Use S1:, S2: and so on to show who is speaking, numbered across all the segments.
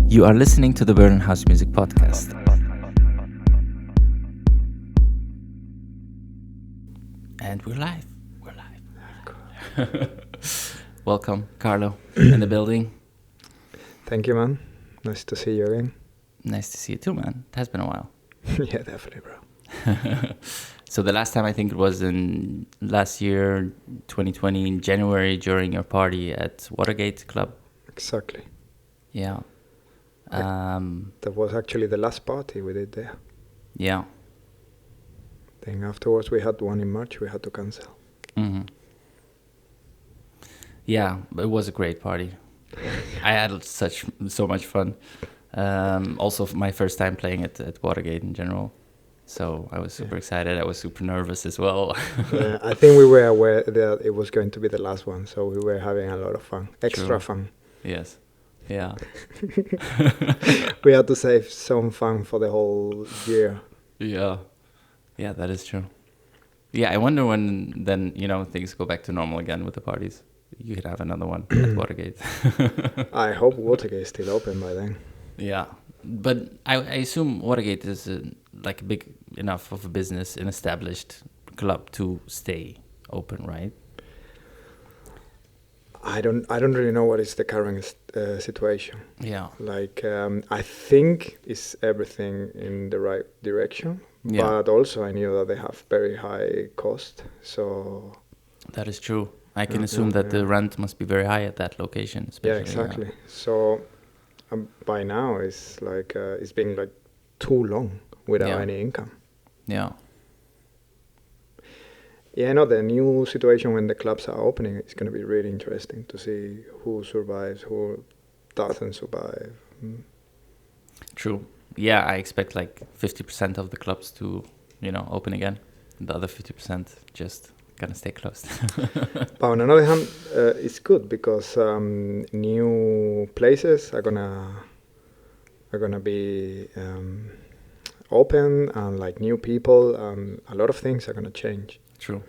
S1: You are listening to the Berlin House Music Podcast. And we're live. We're live. Welcome, Carlo, in the building.
S2: Thank you, man. Nice to see you again.
S1: Nice to see you too, man. It has been a while.
S2: Yeah, definitely, bro.
S1: So the last time I think it was in last year, 2020, in January, during your party at Watergate Club.
S2: Exactly.
S1: Yeah.
S2: That was actually the last party we did there.
S1: Yeah.
S2: Then afterwards we had one in March we had to cancel.
S1: Mm-hmm. Yeah, but it was a great party. I had so much fun. Also, my first time playing at Watergate in general. So I was super excited. I was super nervous as well.
S2: Yeah, I think we were aware that it was going to be the last one, so we were having a lot of fun. Extra fun.
S1: Yes. Yeah.
S2: We had to save some fun for the whole year.
S1: Yeah. Yeah, that is true. Yeah, I wonder when then, things go back to normal again with the parties. You could have another one at Watergate.
S2: I hope Watergate is still open by then.
S1: Yeah. But I assume Watergate is big enough of a business, an established club to stay open, right?
S2: I don't really know what is the current situation.
S1: Yeah.
S2: I think it's everything in the right direction.
S1: Yeah.
S2: But also I knew that they have very high cost. So
S1: that is true. I can assume that the rent must be very high at that location, especially.
S2: Yeah, exactly. Yeah. So by now it's it's been like too long without any income.
S1: Yeah.
S2: Yeah, the new situation when the clubs are opening is going to be really interesting to see who survives, who doesn't survive.
S1: True. Yeah, I expect 50% of the clubs to, open again. The other 50% just gonna stay closed.
S2: But on another hand, it's good because new places are gonna be open, and new people, a lot of things are gonna change.
S1: True.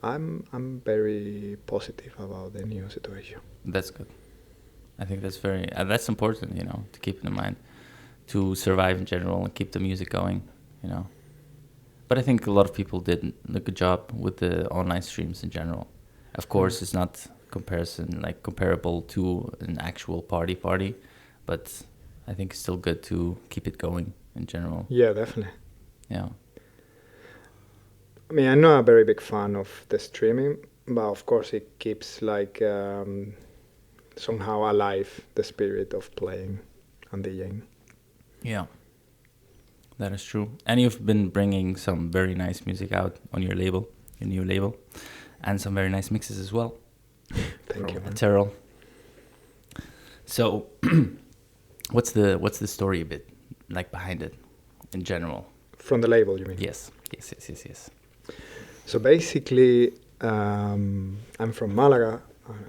S2: I'm very positive about the new situation.
S1: That's good. I think that's that's important, to keep in mind, to survive in general and keep the music going, But I think a lot of people did a good job with the online streams in general. Of course, it's not comparable to an actual party, but I think it's still good to keep it going in general.
S2: Yeah, definitely.
S1: Yeah.
S2: I mean, I'm not a very big fan of the streaming, but of course it keeps somehow alive the spirit of playing and DJing.
S1: Yeah, that is true. And you've been bringing some very nice music out on your new label, and some very nice mixes as well.
S2: Thank you,
S1: Aterral. So, what's the story a bit behind it, in general?
S2: From the label, you mean?
S1: Yes.
S2: So basically, I'm from Malaga,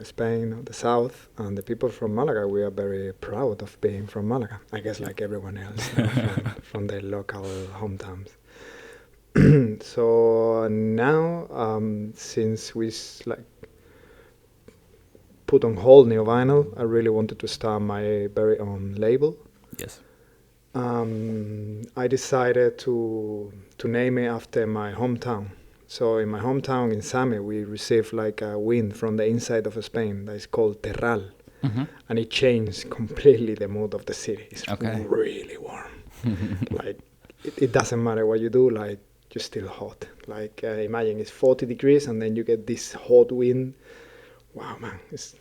S2: Spain, the south, and the people from Malaga, we are very proud of being from Malaga. I guess like everyone else from their local hometowns. So now, since we put on hold Neo Vinyl, I really wanted to start my very own label.
S1: Yes.
S2: I decided to name it after my hometown. So in my hometown in Same, we received a wind from the inside of Spain that is called Aterral.
S1: Mm-hmm.
S2: And it changed completely the mood of the city. It's really warm. It doesn't matter what you do, you're still hot. Imagine it's 40 degrees and then you get this hot wind. Wow, man, it's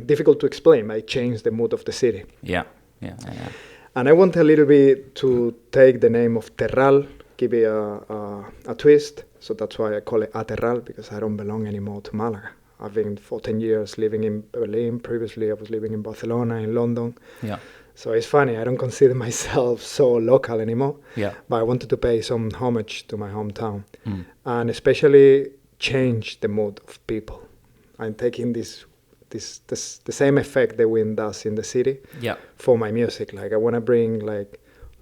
S2: difficult to explain, but it changed the mood of the city.
S1: Yeah.
S2: And I want a little bit to take the name of Aterral, give it a twist. So that's why I call it Aterral, because I don't belong anymore to Malaga. I've been for 10 years living in Berlin. Previously, I was living in Barcelona, in London.
S1: Yeah.
S2: So it's funny, I don't consider myself so local anymore.
S1: Yeah.
S2: But I wanted to pay some homage to my hometown. And especially change the mood of people. I'm taking the same effect the wind does in the city for my music. I want to bring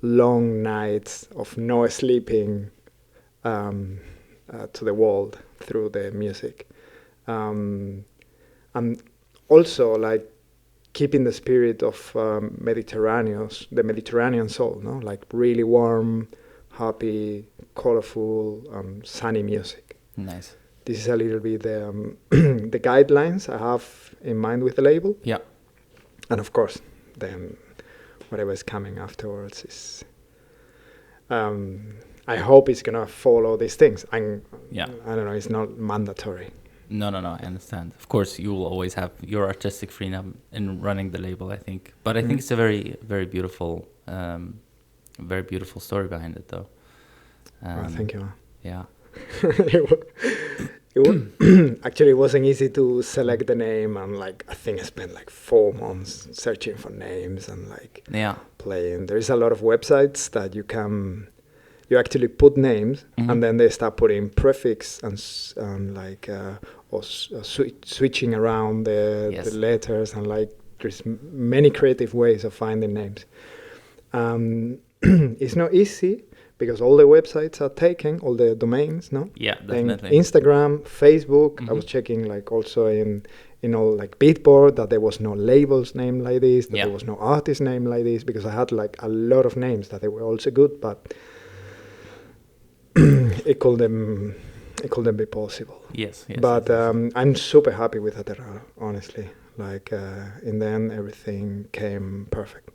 S2: long nights of no sleeping to the world through the music, and also keeping the spirit of the Mediterranean soul, no, like really warm, happy, colorful, sunny music.
S1: Nice.
S2: This is a little bit the the guidelines I have in mind with the label.
S1: Yeah.
S2: And of course, then whatever is coming afterwards is. I hope it's gonna follow these things. I don't know. It's not mandatory.
S1: No, I understand. Of course, you will always have your artistic freedom in running the label, I think. But I think it's a very, very beautiful story behind it, though.
S2: Thank you.
S1: Yeah.
S2: Actually, it wasn't easy to select the name, and like I think I spent like 4 months searching for names and like playing. There is a lot of websites that you actually put names, and then they start putting prefix and like switching around the letters, and like there's many creative ways of finding names. It's not easy because all the websites are taken, all the domains, no?
S1: Yeah, definitely.
S2: And Instagram, Facebook. I was checking like also in all like Beatport that there was no labels named like this, that there was no artist name like this, because I had like a lot of names that they were also good, but it couldn't be possible.
S1: Yes.
S2: But I'm super happy with Aterral, honestly. Like in the end, everything came perfect.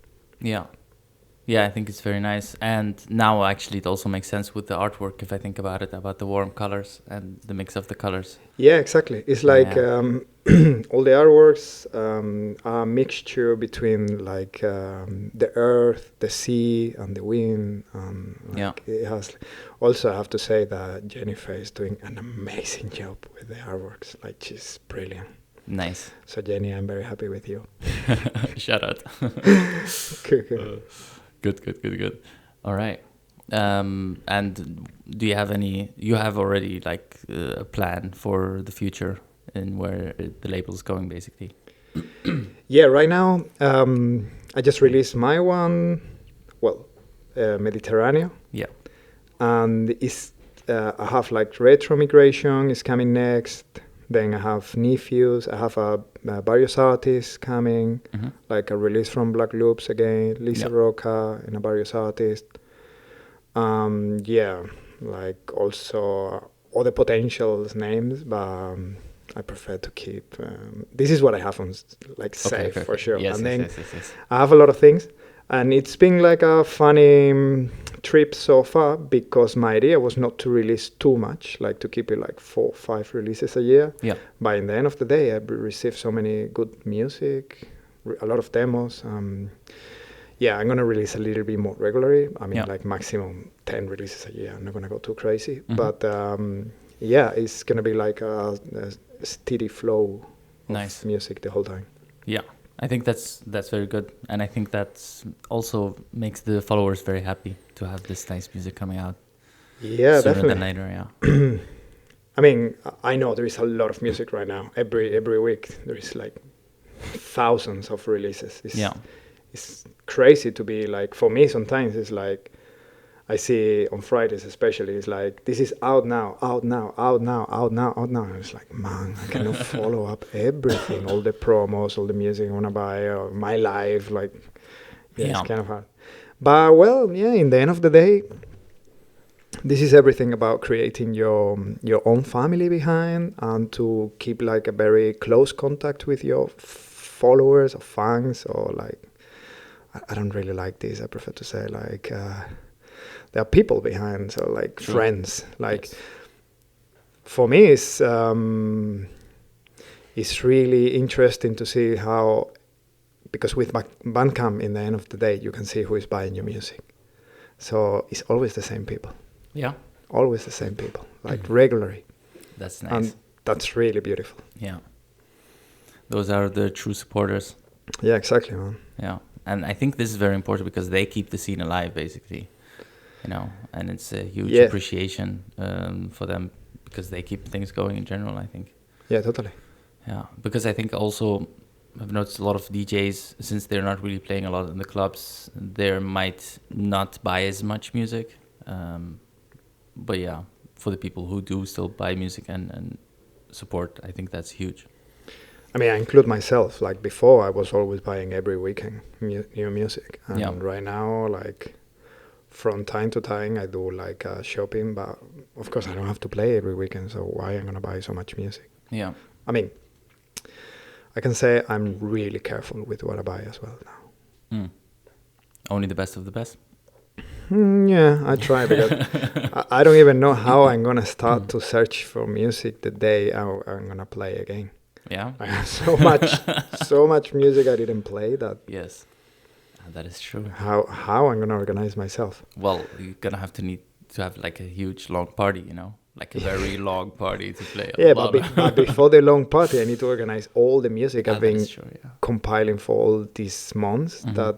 S1: Yeah, I think it's very nice. And now actually it also makes sense with the artwork, if I think about it, about the warm colors and the mix of the colors.
S2: Yeah, exactly. It's like all the artworks are a mixture between like the earth, the sea, and the wind. It has. Also, I have to say that Jennifer is doing an amazing job with the artworks. Like, she's brilliant.
S1: Nice.
S2: So Jenny, I'm very happy with you.
S1: Shout out.
S2: Cool.
S1: Good. All right. And do you have you have already like a plan for the future and where the label is going, basically?
S2: Yeah, right now, I just released my one, Mediterranean.
S1: Yeah.
S2: And I have like Retro Migration is coming next. Then I have Nephews. I have various artists coming, like a release from Black Loops again, Lisa Roca, and a various artists. Like also other potential names, but I prefer to keep. This is what I have on like safe for sure.
S1: Yes,
S2: and then
S1: yes.
S2: I have a lot of things, and it's been like a funny trip so far, because my idea was not to release too much, like to keep it like 4 or 5 releases a year.
S1: Yeah.
S2: But in the end of the day, I received so many good music, a lot of demos. I'm gonna release a little bit more regularly. I mean, like maximum 10 releases a year. I'm not gonna go too crazy, but it's gonna be like a steady flow of music the whole time.
S1: Yeah. I think that's very good, and I think that's also makes the followers very happy to have this nice music coming out.
S2: Yeah,
S1: sooner
S2: definitely.
S1: Than later, yeah.
S2: I mean, I know there is a lot of music right now. Every week there is like thousands of releases. It's crazy to be like. For me, sometimes it's like I see on Fridays especially, it's like, this is out now. And it's like, man, I cannot follow up everything, all the promos, all the music I want to buy, or my life, like, it's kind of hard. But, in the end of the day, this is everything about creating your own family behind, and to keep like a very close contact with your followers or fans, or like, I don't really like this, I prefer to say like, there are people behind, so like friends. Like for me, it's really interesting to see how, because with Bandcamp, in the end of the day, you can see who is buying your music. So it's always the same people.
S1: Yeah.
S2: Always the same people, like regularly.
S1: That's nice.
S2: And that's really beautiful.
S1: Yeah. Those are the true supporters.
S2: Yeah, exactly, man.
S1: Yeah. And I think this is very important because they keep the scene alive, basically. And it's a huge appreciation for them, because they keep things going in general, I think.
S2: Yeah, totally.
S1: Yeah, because I think also I've noticed a lot of DJs, since they're not really playing a lot in the clubs, they might not buy as much music. But yeah, for the people who do still buy music and support, I think that's huge.
S2: I mean, I include myself. Like before, I was always buying every weekend new music, and right now, like from time to time, I do like shopping. But of course, I don't have to play every weekend. So why am I gonna buy so much music?
S1: Yeah.
S2: I mean, I can say I'm really careful with what I buy as well now.
S1: Only the best of the best.
S2: Yeah, I try because I don't even know how I'm gonna start to search for music the day I'm gonna play again.
S1: Yeah.
S2: I have so much music I didn't play that.
S1: Yes, that is true.
S2: How I'm gonna organize myself?
S1: Well, you're gonna need to have like a huge long party, like a very long party to play.
S2: But before the long party, I need to organize all the music I've been compiling for all these months. That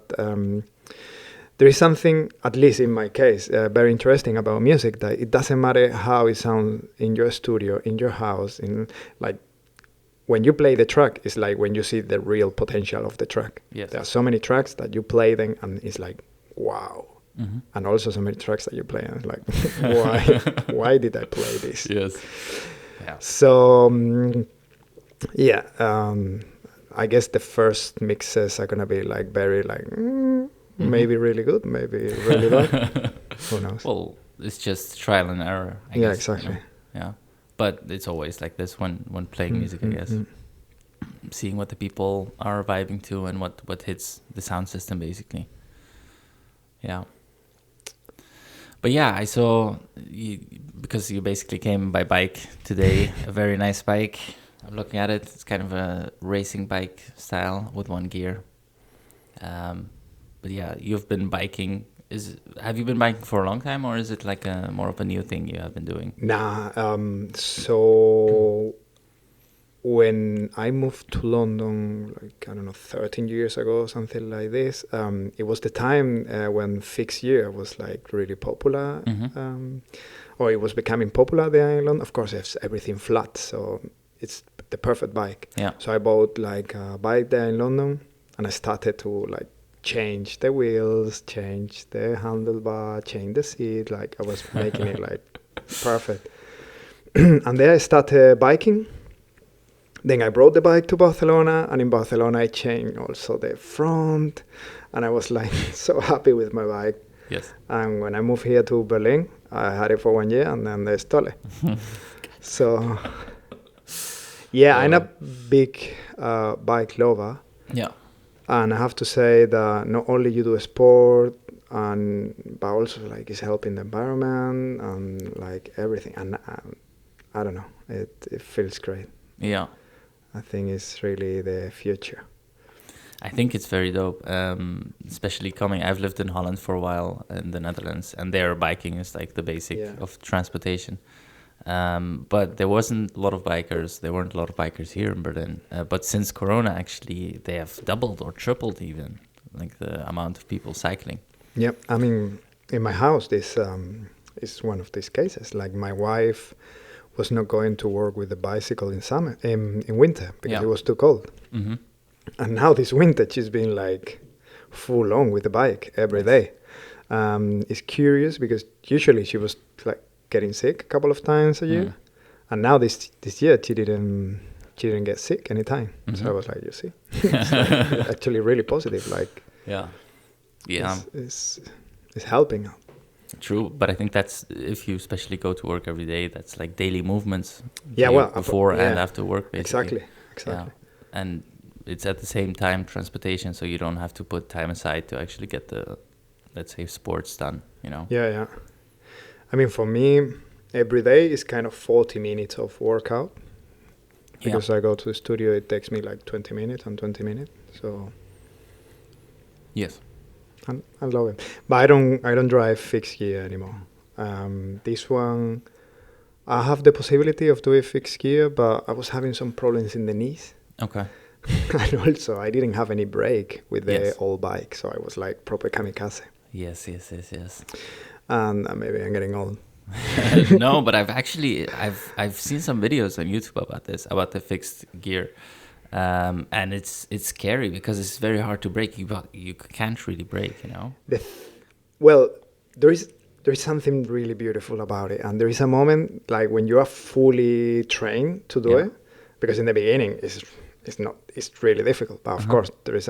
S2: there is something, at least in my case, very interesting about music, that it doesn't matter how it sounds in your studio, in your house, in like. When you play the track, it's like when you see the real potential of the track.
S1: Yes.
S2: There are so many tracks that you play them and it's like, wow. And also so many tracks that you play and it's like, why did I play this?
S1: Yes. Yeah.
S2: So, I guess the first mixes are going to be like very like, maybe really good, maybe really bad. Who knows?
S1: Well, it's just trial and error, I guess.
S2: Exactly.
S1: Yeah. But it's always like this when playing music, I guess. Seeing what the people are vibing to and what hits the sound system, basically. Yeah. But yeah, I saw, because you basically came by bike today, a very nice bike. I'm looking at it. It's kind of a racing bike style with one gear. But yeah, you've been biking. Have you been biking for a long time, or is it like more of a new thing you have been doing?
S2: Nah. So when I moved to London, like I don't know, 13 years ago, something like this, it was the time when fixed gear was like really popular, or it was becoming popular there in London. Of course, it's everything flat, so it's the perfect bike.
S1: Yeah.
S2: So I bought like a bike there in London, and I started to like change the wheels, change the handlebar, change the seat. Like I was making it like perfect. And then I started biking. Then I brought the bike to Barcelona, and in Barcelona I changed also the front, and I was like so happy with my bike.
S1: Yes.
S2: And when I moved here to Berlin, I had it for 1 year, and then they stole it. So yeah, I'm a big bike lover.
S1: Yeah.
S2: And I have to say that not only you do a sport, but also like it's helping the environment and like everything. And I don't know, it feels great.
S1: Yeah.
S2: I think it's really the future.
S1: I think it's very dope, especially I've lived in Holland for a while, in the Netherlands, and there biking is like the basic of transportation. But there weren't a lot of bikers here in Berlin. But since Corona, actually, they have doubled or tripled even, like the amount of people cycling.
S2: Yep. I mean, in my house, this is one of these cases. Like my wife was not going to work with the bicycle in winter because it was too cold. Mm-hmm. And now this winter, she's been like full on with the bike every day. It's curious because usually she was like getting sick a couple of times a year, and now this year she didn't get sick anytime. So I was like, you see, it's like actually really positive. Like, it's helping out.
S1: True, but I think that's if you especially go to work every day, that's like daily movements.
S2: Yeah, well,
S1: before and after work, basically.
S2: Exactly. Yeah.
S1: And it's at the same time transportation, so you don't have to put time aside to actually get the, let's say, sports done.
S2: Yeah. I mean, for me, every day is kind of 40 minutes of workout. Because I go to the studio, it takes me like 20 minutes and 20 minutes. So
S1: yes,
S2: I love it. But I don't drive fixed gear anymore. This one, I have the possibility of doing fixed gear, but I was having some problems in the knees.
S1: Okay.
S2: And also, I didn't have any brake with the old bike, so I was like proper kamikaze.
S1: Yes.
S2: And maybe I'm getting old.
S1: No, but I've seen some videos on YouTube about the fixed gear, and it's scary because it's very hard to brake. You can't really brake,
S2: Well, there is something really beautiful about it, and there is a moment like when you are fully trained to do it, because in the beginning it's it's not. It's really difficult. But of course, there is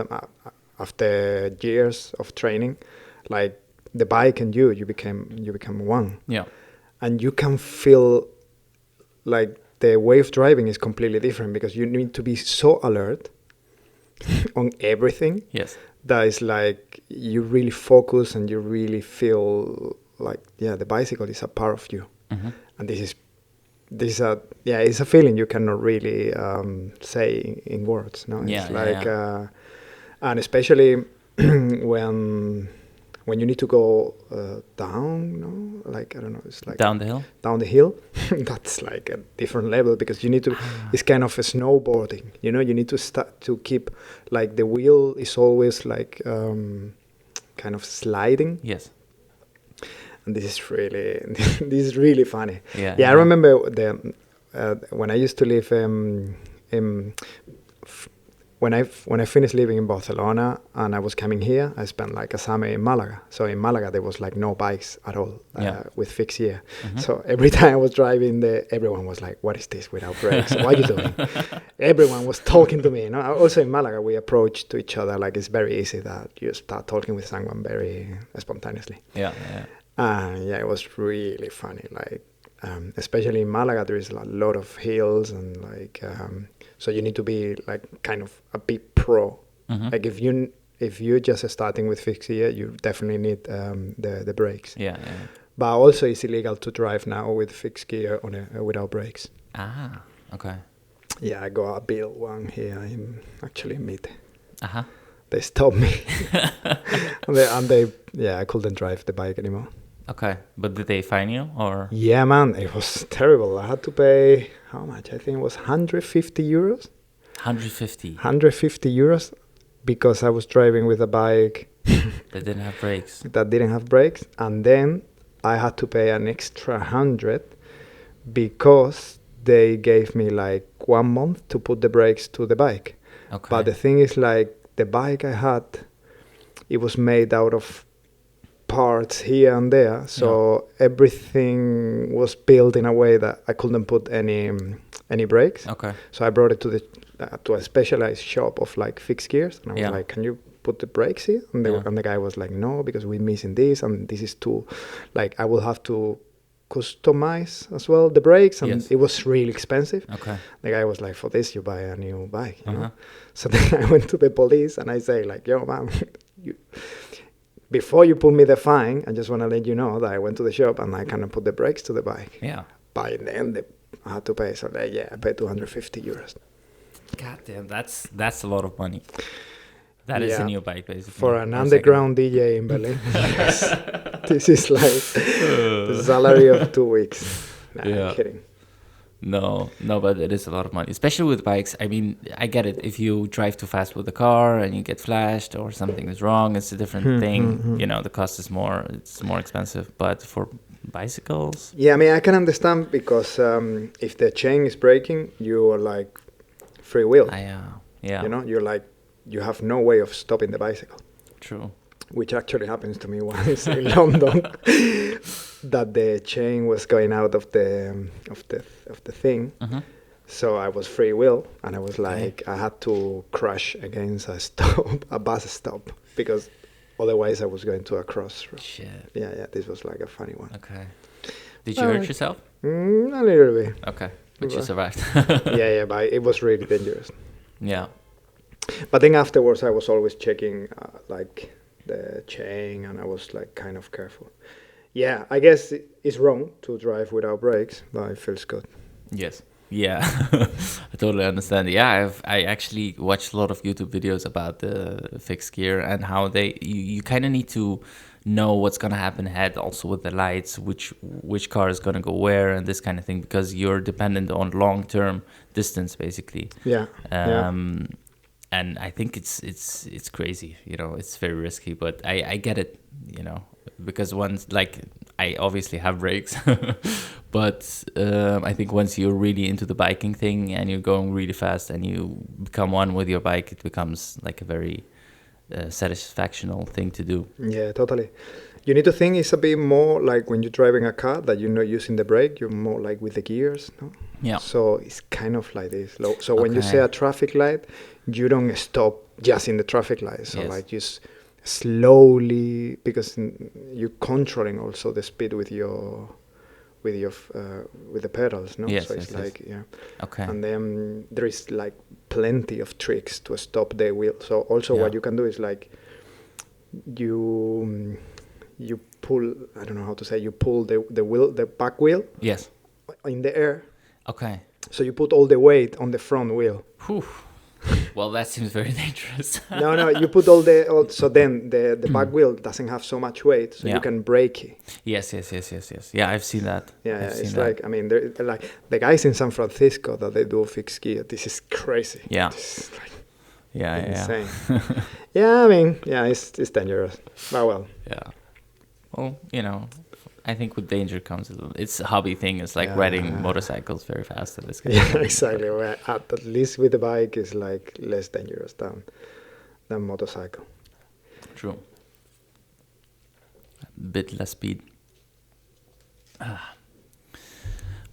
S2: after years of training, like the bike and you become one.
S1: Yeah.
S2: And you can feel like the way of driving is completely different because you need to be so alert on everything.
S1: Yes.
S2: That is like you really focus and you really feel like the bicycle is a part of you. And this is it's a feeling you cannot really say in words. No, it's and especially when you need to go down, no, like I don't know, it's like
S1: down the hill.
S2: Down the hill, that's like a different level because you need to. It's kind of a snowboarding, you know. You need to start to keep like the wheel is always like kind of sliding.
S1: Yes.
S2: And this is really funny. I remember when I used to live when I finished living in Barcelona and I was coming here, I spent like a summer in Malaga. So in Malaga there was like no bikes at all with fixed gear. So every time I was driving there, everyone was like, "What is this without brakes? What are you doing?" Everyone was talking to me. You know. Also in Malaga we approach to each other like it's very easy that you start talking with someone very spontaneously. It was really funny. Like especially in Malaga, there is a lot of hills and like. So you need to be like kind of a bit pro. Like if you're just starting with fixed gear, you definitely need the brakes. But also it's illegal to drive now with fixed gear without brakes.
S1: Ah, okay.
S2: Yeah, I got a bill one here in Mitte. They stopped me, and they I couldn't drive the bike anymore.
S1: Okay, but did they fine you or?
S2: Yeah, man, it was terrible. I had to pay how much? I think it was 150 euros.
S1: 150.
S2: 150 euros because I was driving with a bike
S1: that didn't have brakes.
S2: And then I had to pay an extra 100 because they gave me like 1 month to put the brakes to the bike.
S1: Okay.
S2: But the thing is, like the bike I had, it was made out of parts here and there, so everything was built in a way that I couldn't put any brakes.
S1: Okay.
S2: So I brought it to a specialized shop of like fixed gears, and I was like, "Can you put the brakes here?" And the guy was like, "No, because we're missing this, and this is too, like I will have to customize as well the brakes, and it was really expensive."
S1: Okay.
S2: The guy was like, "For this, you buy a new bike." You know? So then I went to the police and I say like, "Yo, man, before you put me the fine, I just want to let you know that I went to the shop and I cannot put the brakes to the bike."
S1: Yeah.
S2: By then, I had to pay. So I paid 250 euros.
S1: God damn, that's a lot of money. That is a new bike, basically.
S2: For an underground DJ in Berlin. Yes. This is like the salary of 2 weeks. Nah, I'm kidding.
S1: No, but it is a lot of money, especially with bikes. I mean, I get it. If you drive too fast with the car and you get flashed or something is wrong, it's a different thing. You know, the cost is more. It's more expensive. But for bicycles,
S2: I mean, I can understand because if the chain is breaking, you are like free will. You know, you're like you have no way of stopping the bicycle.
S1: True.
S2: Which actually happens to me once in London. That the chain was going out of the thing, so I was free will, and I was like, I had to crash against a bus stop, because otherwise I was going to a crossroad.
S1: Shit.
S2: Yeah, this was like a funny one.
S1: Okay. Did you hurt yourself?
S2: A little bit.
S1: Okay, but you survived.
S2: yeah, but it was really dangerous.
S1: Yeah.
S2: But then afterwards, I was always checking like the chain, and I was like kind of careful. Yeah, I guess it's wrong to drive without brakes, but it feels good.
S1: Yes. Yeah, I totally understand. Yeah, I actually watched a lot of YouTube videos about the fixed gear and how you kind of need to know what's gonna happen ahead, also with the lights, which car is gonna go where, and this kind of thing, because you're dependent on long-term distance, basically.
S2: Yeah.
S1: And I think it's crazy, you know, it's very risky, but I get it, you know, because once, like, I obviously have brakes, but I think once you're really into the biking thing and you're going really fast and you become one with your bike, it becomes like a very satisfactional thing to do.
S2: Yeah, totally. You need to think it's a bit more like when you're driving a car that you're not using the brake, you're more like with the gears, no?
S1: Yeah.
S2: So it's kind of like this. So when you
S1: Okay.
S2: say a traffic light, you don't stop just in the traffic light. So
S1: Yes.
S2: like just slowly, because you're controlling also the speed with the pedals, no?
S1: Yes,
S2: So it's
S1: yes, yes.
S2: like, yeah.
S1: Okay.
S2: And then there is like plenty of tricks to stop the wheel. So also
S1: Yeah.
S2: what you can do is like you pull, I don't know how to say, you pull the back wheel
S1: Yes.
S2: in the air.
S1: Okay.
S2: So you put all the weight on the front wheel.
S1: Whew. Well, that seems very dangerous.
S2: No, you put so then the back wheel doesn't have so much weight, so
S1: Yeah.
S2: you can brake it.
S1: Yes. Yeah, I've seen that.
S2: Yeah,
S1: I've seen
S2: it's
S1: that.
S2: like, I mean, they're like the guys in San Francisco that they do fixed gear. This is crazy.
S1: Yeah.
S2: This is like
S1: Yeah.
S2: insane. Yeah, I mean, yeah, it's dangerous. Oh well.
S1: Yeah. Well, I think with danger comes it's a hobby thing. It's like
S2: Yeah.
S1: riding motorcycles very fast. And this kind
S2: Yeah, exactly. Well, at least with the bike is like less dangerous than motorcycle.
S1: True. A bit less speed.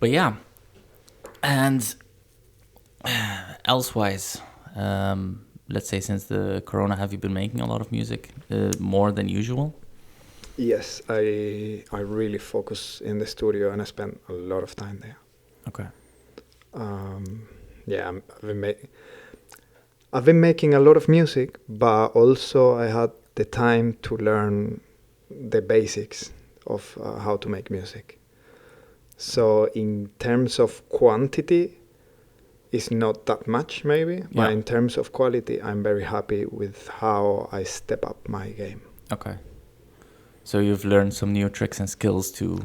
S1: But yeah. And elsewise, let's say since the corona, have you been making a lot of music more than usual?
S2: Yes, I really focus in the studio and I spend a lot of time there.
S1: Okay.
S2: Yeah, I've been making a lot of music, but also I had the time to learn the basics of how to make music. So in terms of quantity, it's not that much maybe,
S1: Yeah.
S2: but in terms of quality, I'm very happy with how I step up my game.
S1: Okay. So you've learned some new tricks and skills to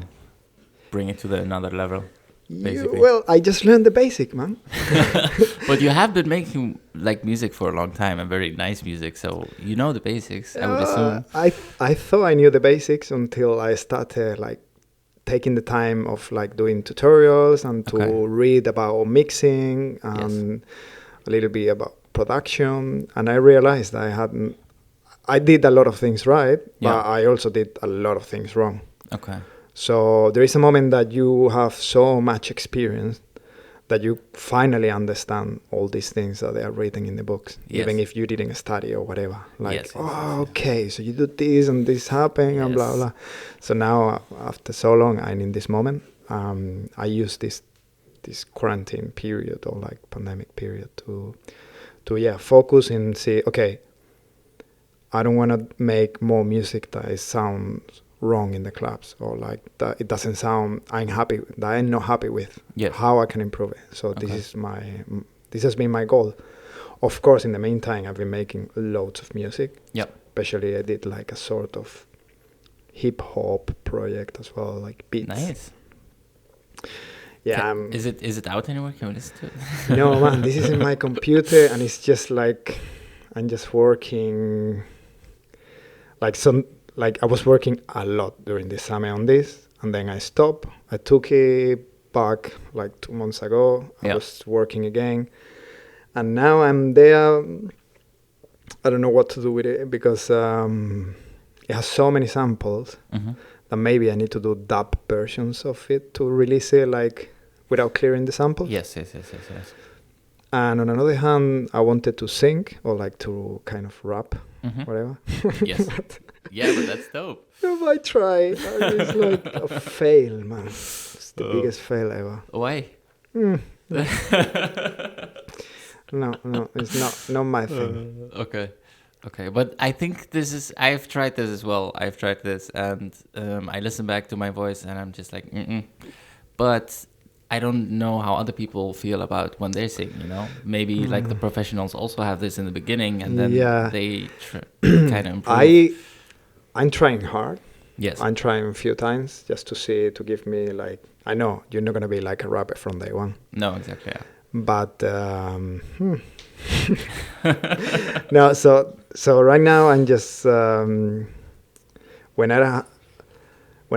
S1: bring it to another level, basically.
S2: Well, I just learned the basic, man.
S1: But you have been making like music for a long time and very nice music, so you know the basics, I would assume.
S2: I thought I knew the basics until I started like taking the time of like doing tutorials and to
S1: Okay.
S2: read about mixing and a little bit about production, and I realized I did a lot of things right,
S1: Yeah.
S2: but I also did a lot of things wrong.
S1: Okay.
S2: So there is a moment that you have so much experience that you finally understand all these things that they are written in the books,
S1: Yes.
S2: even if you didn't study or whatever. Like,
S1: Yes, yes, yes.
S2: okay, so you do this and this happened and blah,
S1: Yes.
S2: blah. So now, after so long, and in this moment, I use this quarantine period or like pandemic period to focus and say, okay, I don't want to make more music that sounds wrong in the clubs or like that it doesn't sound I'm not happy with.
S1: Yes.
S2: How I can improve it. So
S1: Okay.
S2: this has been my goal. Of course, in the meantime, I've been making loads of music.
S1: Yep.
S2: Especially I did like a sort of hip hop project as well, like beats.
S1: Nice.
S2: Yeah.
S1: Is it out anywhere? Can we listen to it?
S2: No, man, this is in my computer and it's just like I'm just working like I was working a lot during the summer on this, and then I stopped. I took it back like 2 months ago.
S1: Yeah.
S2: I was working again, and now I'm there. I don't know what to do with it because it has so many samples
S1: Mm-hmm.
S2: that maybe I need to do dub versions of it to release it like without clearing the samples.
S1: Yes.
S2: And on another hand, I wanted to sing or like to kind of rap,
S1: Mm-hmm.
S2: whatever.
S1: Yes. Yeah, but that's dope.
S2: I try. It's like a fail, man. It's the biggest fail ever.
S1: Why?
S2: No, it's not my thing.
S1: Okay, but I think I've tried this as well. I've tried this, and I listen back to my voice, and I'm just like, mm-mm. But I don't know how other people feel about when they sing, Maybe like the professionals also have this in the beginning, and then they kind of improve.
S2: I'm trying hard.
S1: Yes.
S2: I'm trying a few times just to give me like, I know you're not going to be like a rapper from day one.
S1: No, exactly, yeah.
S2: But no, so right now I'm just when I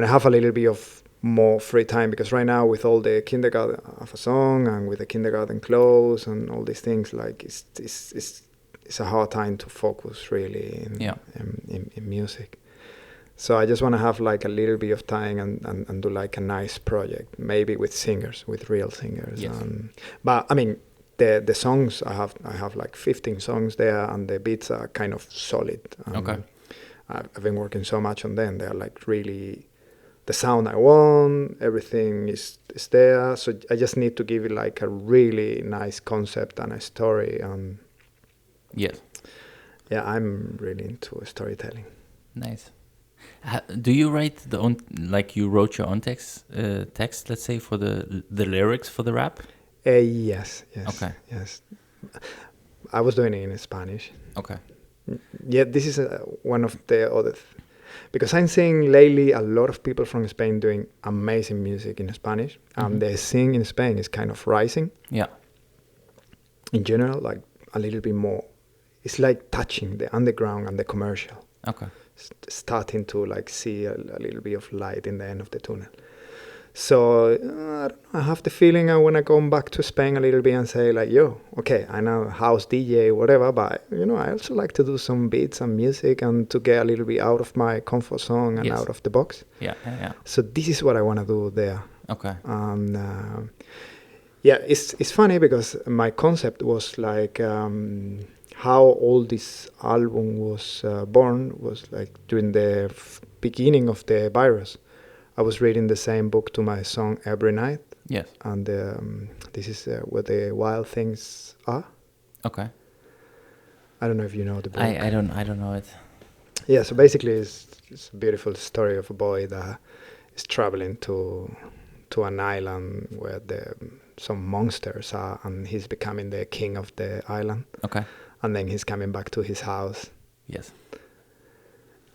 S2: have a little bit of more free time, because right now with all the kindergarten of a song and with the kindergarten clothes and all these things, like it's a hard time to focus really in music. So I just want to have like a little bit of time and do like a nice project, maybe with singers, with real singers.
S1: Yes.
S2: But I mean, the songs I have like 15 songs there, and the beats are kind of solid.
S1: Okay.
S2: I've been working so much on them. They're like really the sound I want. Everything is there. So I just need to give it like a really nice concept and a story.
S1: Yes.
S2: Yeah, I'm really into storytelling.
S1: Nice. Do you write like you wrote your own text, let's say, for the lyrics for the rap?
S2: Yes.
S1: Okay.
S2: Yes. I was doing it in Spanish.
S1: Okay.
S2: Yeah, this is one of the other... because I'm seeing lately a lot of people from Spain doing amazing music in Spanish. The scene in Spain is kind of rising.
S1: Yeah.
S2: In general, like a little bit more. It's like touching the underground and the commercial.
S1: Okay.
S2: Starting to like see a little bit of light in the end of the tunnel. So I have the feeling I want to come back to Spain a little bit and say like, yo, okay, I know house DJ, whatever, but I also like to do some beats and music and to get a little bit out of my comfort zone and out of the box.
S1: Yeah.
S2: So this is what I want to do there.
S1: Okay.
S2: And yeah, it's funny because my concept was like how all this album was born was like during the beginning of the virus. I was reading the same book to my son every night.
S1: Yes.
S2: And this is where the wild things are.
S1: Okay.
S2: I don't know if you know the book.
S1: I don't know it.
S2: Yeah, so basically it's a beautiful story of a boy that is traveling to an island where some monsters are, and he's becoming the king of the island.
S1: Okay. And
S2: then he's coming back to his house.
S1: Yes.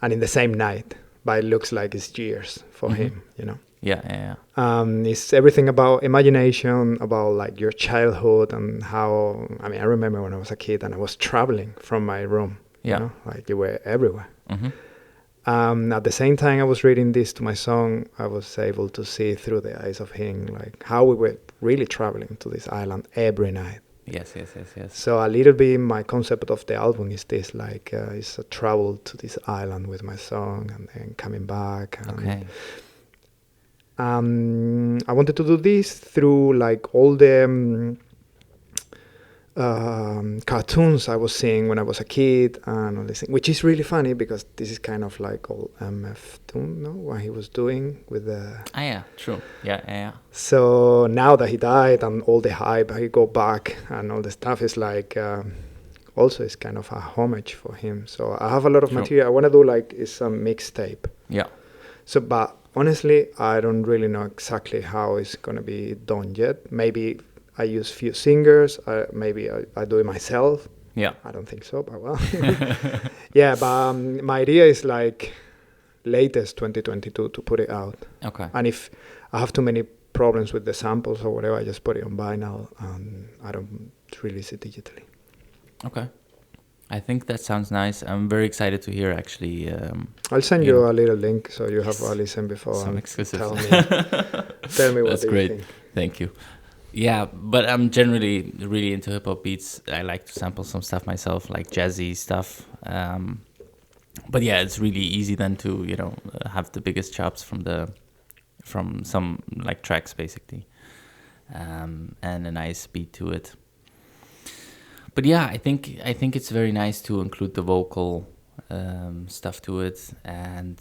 S2: And in the same night, but it looks like it's years for him,
S1: Yeah.
S2: It's everything about imagination, about like your childhood and how... I mean, I remember when I was a kid and I was traveling from my room.
S1: Yeah.
S2: Like you were everywhere.
S1: Mm-hmm.
S2: At the same time I was reading this to my son, I was able to see through the eyes of him, like how we were really traveling to this island every night.
S1: Yes.
S2: So a little bit my concept of the album is this, like it's a travel to this island with my son and then coming back.
S1: Okay.
S2: I wanted to do this through like all the cartoons I was seeing when I was a kid and all this thing, which is really funny because this is kind of like all MF Doom, what he was doing with the...
S1: Ah, yeah, true. Yeah.
S2: So now that he died and all the hype, he go back and all the stuff is like... also it's kind of a homage for him. So I have a lot of material. I want to do like it's a mixtape.
S1: Yeah.
S2: So, but honestly, I don't really know exactly how it's going to be done yet. Maybe I use few singers. Maybe I do it myself.
S1: Yeah.
S2: I don't think so, but well. Yeah, but my idea is like latest 2022 to put it out.
S1: Okay.
S2: And if I have too many problems with the samples or whatever, I just put it on vinyl and I don't release it digitally.
S1: Okay. I think that sounds nice. I'm very excited to hear actually.
S2: I'll send you a little link so you have a listen before
S1: some
S2: and
S1: exclusives.
S2: tell me what
S1: That's
S2: you
S1: great.
S2: think.
S1: Thank you. Yeah, but I'm generally really into hip hop beats. I like to sample some stuff myself, like jazzy stuff. But yeah, it's really easy then to have the biggest chops from some like tracks basically, and a nice beat to it. But yeah, I think it's very nice to include the vocal stuff to it, and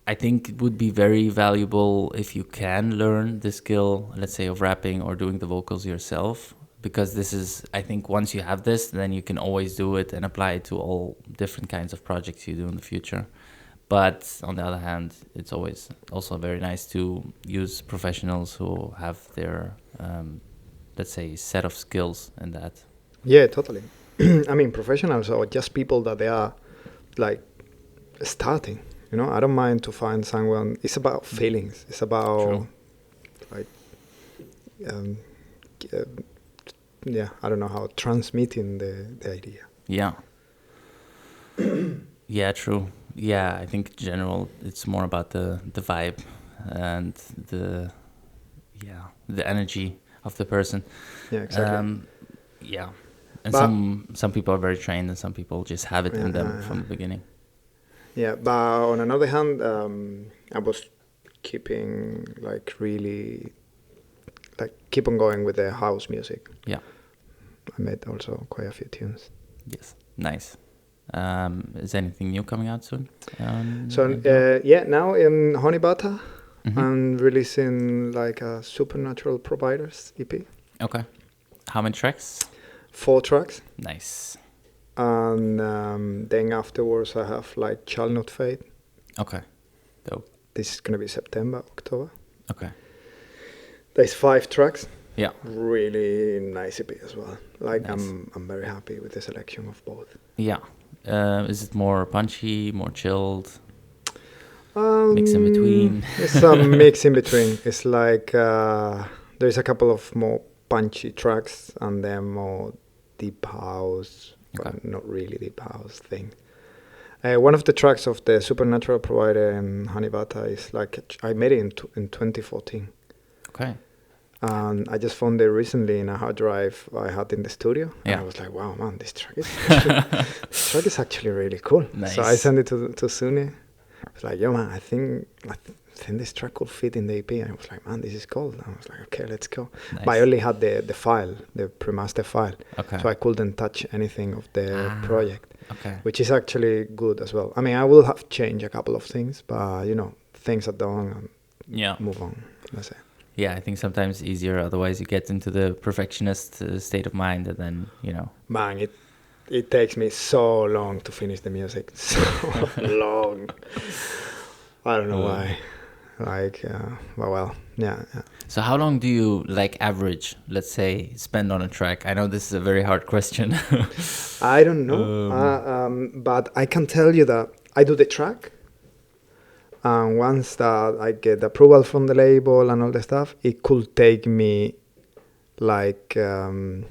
S1: I think it would be very valuable if you can learn the skill, let's say, of rapping or doing the vocals yourself, because this is, I think, once you have this, then you can always do it and apply it to all different kinds of projects you do in the future. But on the other hand, it's always also very nice to use professionals who have their, let's say, set of skills in that.
S2: Yeah, totally. I mean, professionals are just people that they are like starting. I don't mind to find someone. It's about feelings. It's about like, I don't know how transmitting the idea.
S1: Yeah. Yeah, true. Yeah, I think in general it's more about the vibe and the energy of the person.
S2: Yeah, exactly.
S1: And some people are very trained and some people just have it in them from the beginning.
S2: Yeah, but on another hand, I was keeping like really like keep on going with the house music.
S1: Yeah.
S2: I made also quite a few tunes.
S1: Yes. Nice. Is anything new coming out soon?
S2: Yeah, now in Honey Butter,
S1: Mm-hmm.
S2: I'm releasing like a Supernatural Providers EP.
S1: Okay. How many tracks?
S2: 4 tracks.
S1: Nice.
S2: And then afterwards I have like Shall Not Fade.
S1: Okay. Dope.
S2: This is gonna be September, October.
S1: Okay.
S2: There's 5 tracks.
S1: Yeah.
S2: Really nice EP as well. Like
S1: Nice.
S2: I'm very happy with the selection of both.
S1: Yeah. Is it more punchy, more chilled? Mix in between?
S2: It's a mix in between. It's like there's a couple of more punchy tracks and then more deep house, but not really deep house thing. One of the tracks of the Supernatural Provider in Honey Butter is like I made it in 2014.
S1: Okay.
S2: And I just found it recently in a hard drive I had in the studio.
S1: Yeah.
S2: And I was like, wow, man, this track is actually really cool.
S1: Nice.
S2: So I sent it to Suni. I was like, yo, man, I think this track could fit in the EP. And I was like, man, this is cool. And I was like, okay, let's go.
S1: Nice.
S2: But I only had the file, the pre-master file.
S1: Okay.
S2: So I couldn't touch anything of the project,
S1: Okay.
S2: which is actually good as well. I mean, I will have changed a couple of things, but, things are done and
S1: Yeah.
S2: move on, let's say.
S1: Yeah, I think sometimes easier. Otherwise, you get into the perfectionist state of mind, and then
S2: Man, it takes me so long to finish the music. So long. I don't know why. Like, well, yeah.
S1: So how long do you average, let's say, spend on a track? I know this is a very hard question.
S2: I don't know, but I can tell you that I do the track. And once that I get approval from the label and all the stuff, it could take me like, the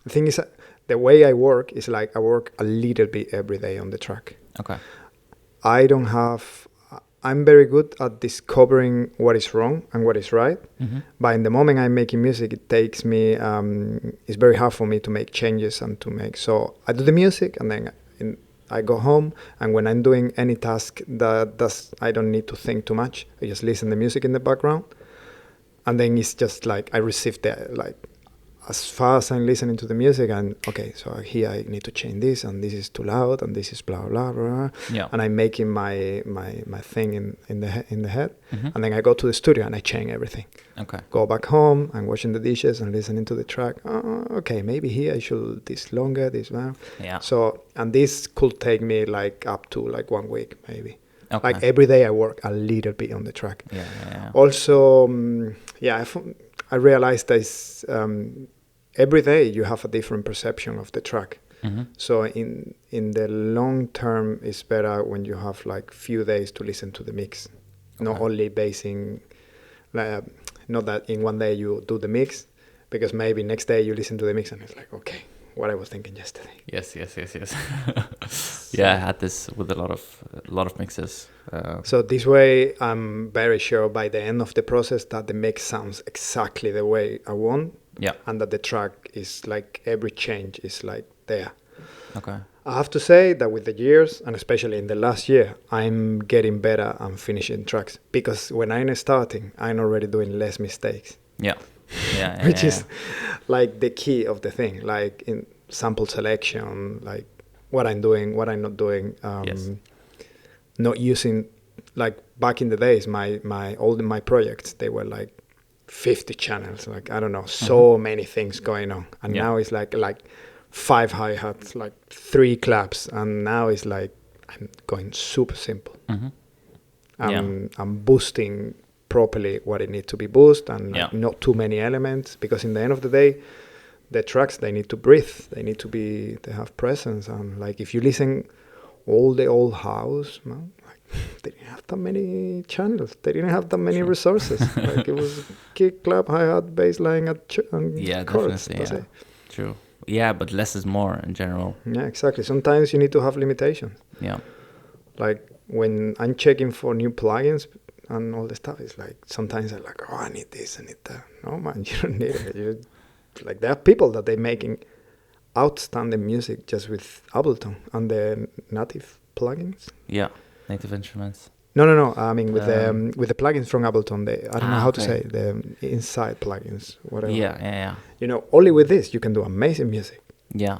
S2: thing is, the way I work is like I work a little bit every day on the track.
S1: Okay.
S2: I'm very good at discovering what is wrong and what is right.
S1: Mm-hmm.
S2: But in the moment I'm making music, it takes me, it's very hard for me to make changes and so I do the music and then I go home, and when I'm doing any task I don't need to think too much. I just listen to the music in the background, and then it's just like I receive as far as I'm listening to the music, and okay, so here I need to change this, and this is too loud, and this is blah blah blah.
S1: Yeah.
S2: And I'm making my thing in the head,
S1: Mm-hmm.
S2: and then I go to the studio and I change everything.
S1: Okay.
S2: Go back home and washing the dishes and listening to the track. Okay, maybe here I should this longer, this one.
S1: Yeah.
S2: So, and this could take me like up to like 1 week maybe.
S1: Okay.
S2: Like every day I work a little bit on the track.
S1: Yeah.
S2: Also, I realized that every day you have a different perception of the track.
S1: Mm-hmm.
S2: So in the long term, it's better when you have like few days to listen to the mix, not only basing, not that in one day you do the mix, because maybe next day you listen to the mix and it's like, okay, what I was thinking yesterday.
S1: Yes. Yeah, I had this with a lot of mixes.
S2: So this way, I'm very sure by the end of the process that the mix sounds exactly the way I want.
S1: Yeah.
S2: And that the track is like every change is like there.
S1: Okay.
S2: I have to say that with the years, and especially in the last year, I'm getting better at finishing tracks, because when I'm starting, I'm already doing less mistakes.
S1: Yeah.
S2: Which is like the key of the thing, like in sample selection, like what I'm doing, what I'm not doing,
S1: Yes.
S2: not using, like back in the days, my projects, they were like 50 channels, like I don't know, so many things going on, and now it's like 5 hi-hats, like 3 claps, and now it's like I'm going super simple.
S1: Mm-hmm.
S2: I'm boosting properly what it needs to be boosted, and not too many elements, because in the end of the day, the tracks, they need to breathe, they have presence, and like if you listen all the old house, man, like they didn't have that many channels, they didn't have that many resources. Like it was kick, clap, hi-hat, bass line, and chords.
S1: Definitely. True. Yeah, but less is more in general.
S2: Yeah, exactly. Sometimes you need to have limitations.
S1: Yeah.
S2: Like when I'm checking for new plugins and all the stuff, it's like sometimes I'm like, I need this, I need that. No, man, you don't need it. Like there are people that they're making outstanding music just with Ableton and the native plugins.
S1: Yeah. native instruments.
S2: No. I mean with the plugins from Ableton, I don't know how to
S1: okay.
S2: say the inside plugins, whatever.
S1: Yeah.
S2: You know, only with this you can do amazing music.
S1: Yeah.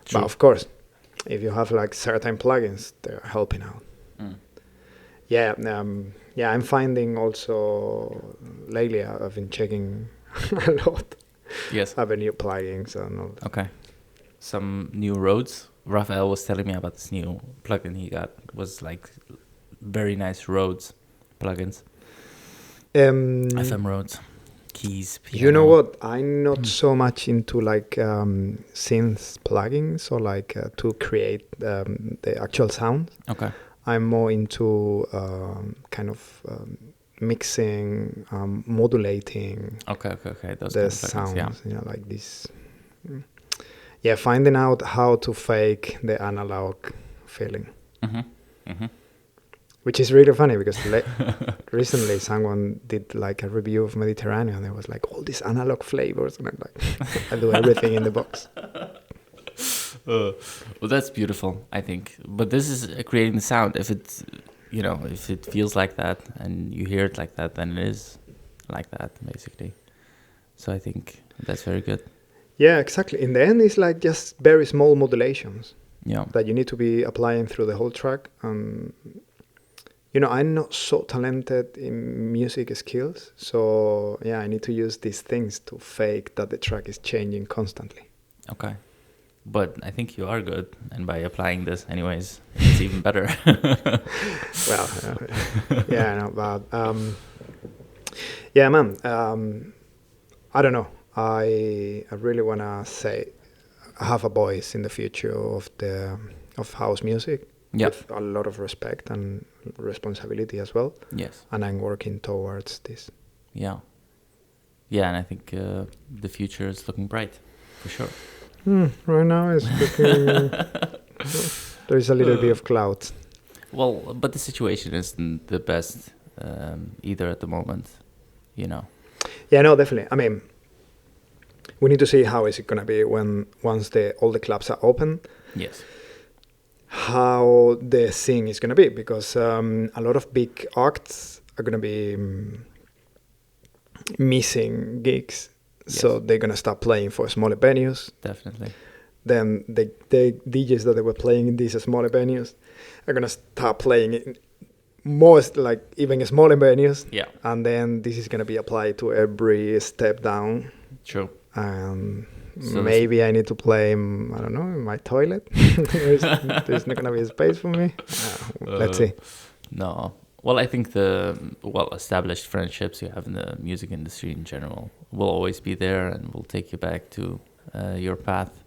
S1: True.
S2: But of course, if you have like certain plugins, they're helping out.
S1: Mm.
S2: Yeah, I'm finding also lately I've been checking a lot.
S1: Yes.
S2: Other new plugins and all that.
S1: Okay. Some new Rhodes. Raphael was telling me about this new plugin he got. It was like very nice Rhodes plugins. FM Rhodes. Keys, piano.
S2: You know what? I'm not so much into like synth plugins or like to create the actual sound.
S1: Okay.
S2: I'm more into kind of mixing, modulating.
S1: Okay. Those
S2: the
S1: kind of plugins,
S2: sounds,
S1: yeah.
S2: you know, like this. Yeah, finding out how to fake the analog feeling. Which is really funny because recently someone did like a review of Mediterranean and there was like all these analog flavors and I'm like, I do everything in the box.
S1: Well, that's beautiful, I think. But this is creating the sound. If it's, if it feels like that and you hear it like that, then it is like that, basically. So I think that's very good.
S2: Yeah, exactly. In the end, it's like just very small modulations.
S1: Yeah.
S2: That you need to be applying through the whole track. I'm not so talented in music skills. So, yeah, I need to use these things to fake that the track is changing constantly.
S1: Okay. But I think you are good. And by applying this anyways, it's even better.
S2: Well, yeah, no, but, yeah, man, I don't know. I really want to say have a voice in the future of house music.
S1: Yep.
S2: With a lot of respect and responsibility as well.
S1: Yes.
S2: And I'm working towards this.
S1: Yeah. Yeah, and I think the future is looking bright, for sure.
S2: Right now it's looking... there is a little bit of clouds.
S1: Well, but the situation isn't the best either at the moment,
S2: Yeah, no, definitely. I mean, we need to see how is it going to be once all the clubs are open.
S1: Yes.
S2: How the scene is going to be, because a lot of big acts are going to be missing gigs. Yes. So they're going to start playing for smaller venues.
S1: Definitely.
S2: Then the DJs that they were playing in these smaller venues are going to start playing in most, like, even smaller venues.
S1: Yeah.
S2: And then this is going to be applied to every step down.
S1: True.
S2: So maybe I need to play, I don't know, in my toilet. There's not going to be a space for me. Let's see.
S1: No. Well, I think the well-established friendships you have in the music industry in general will always be there and will take you back to your path.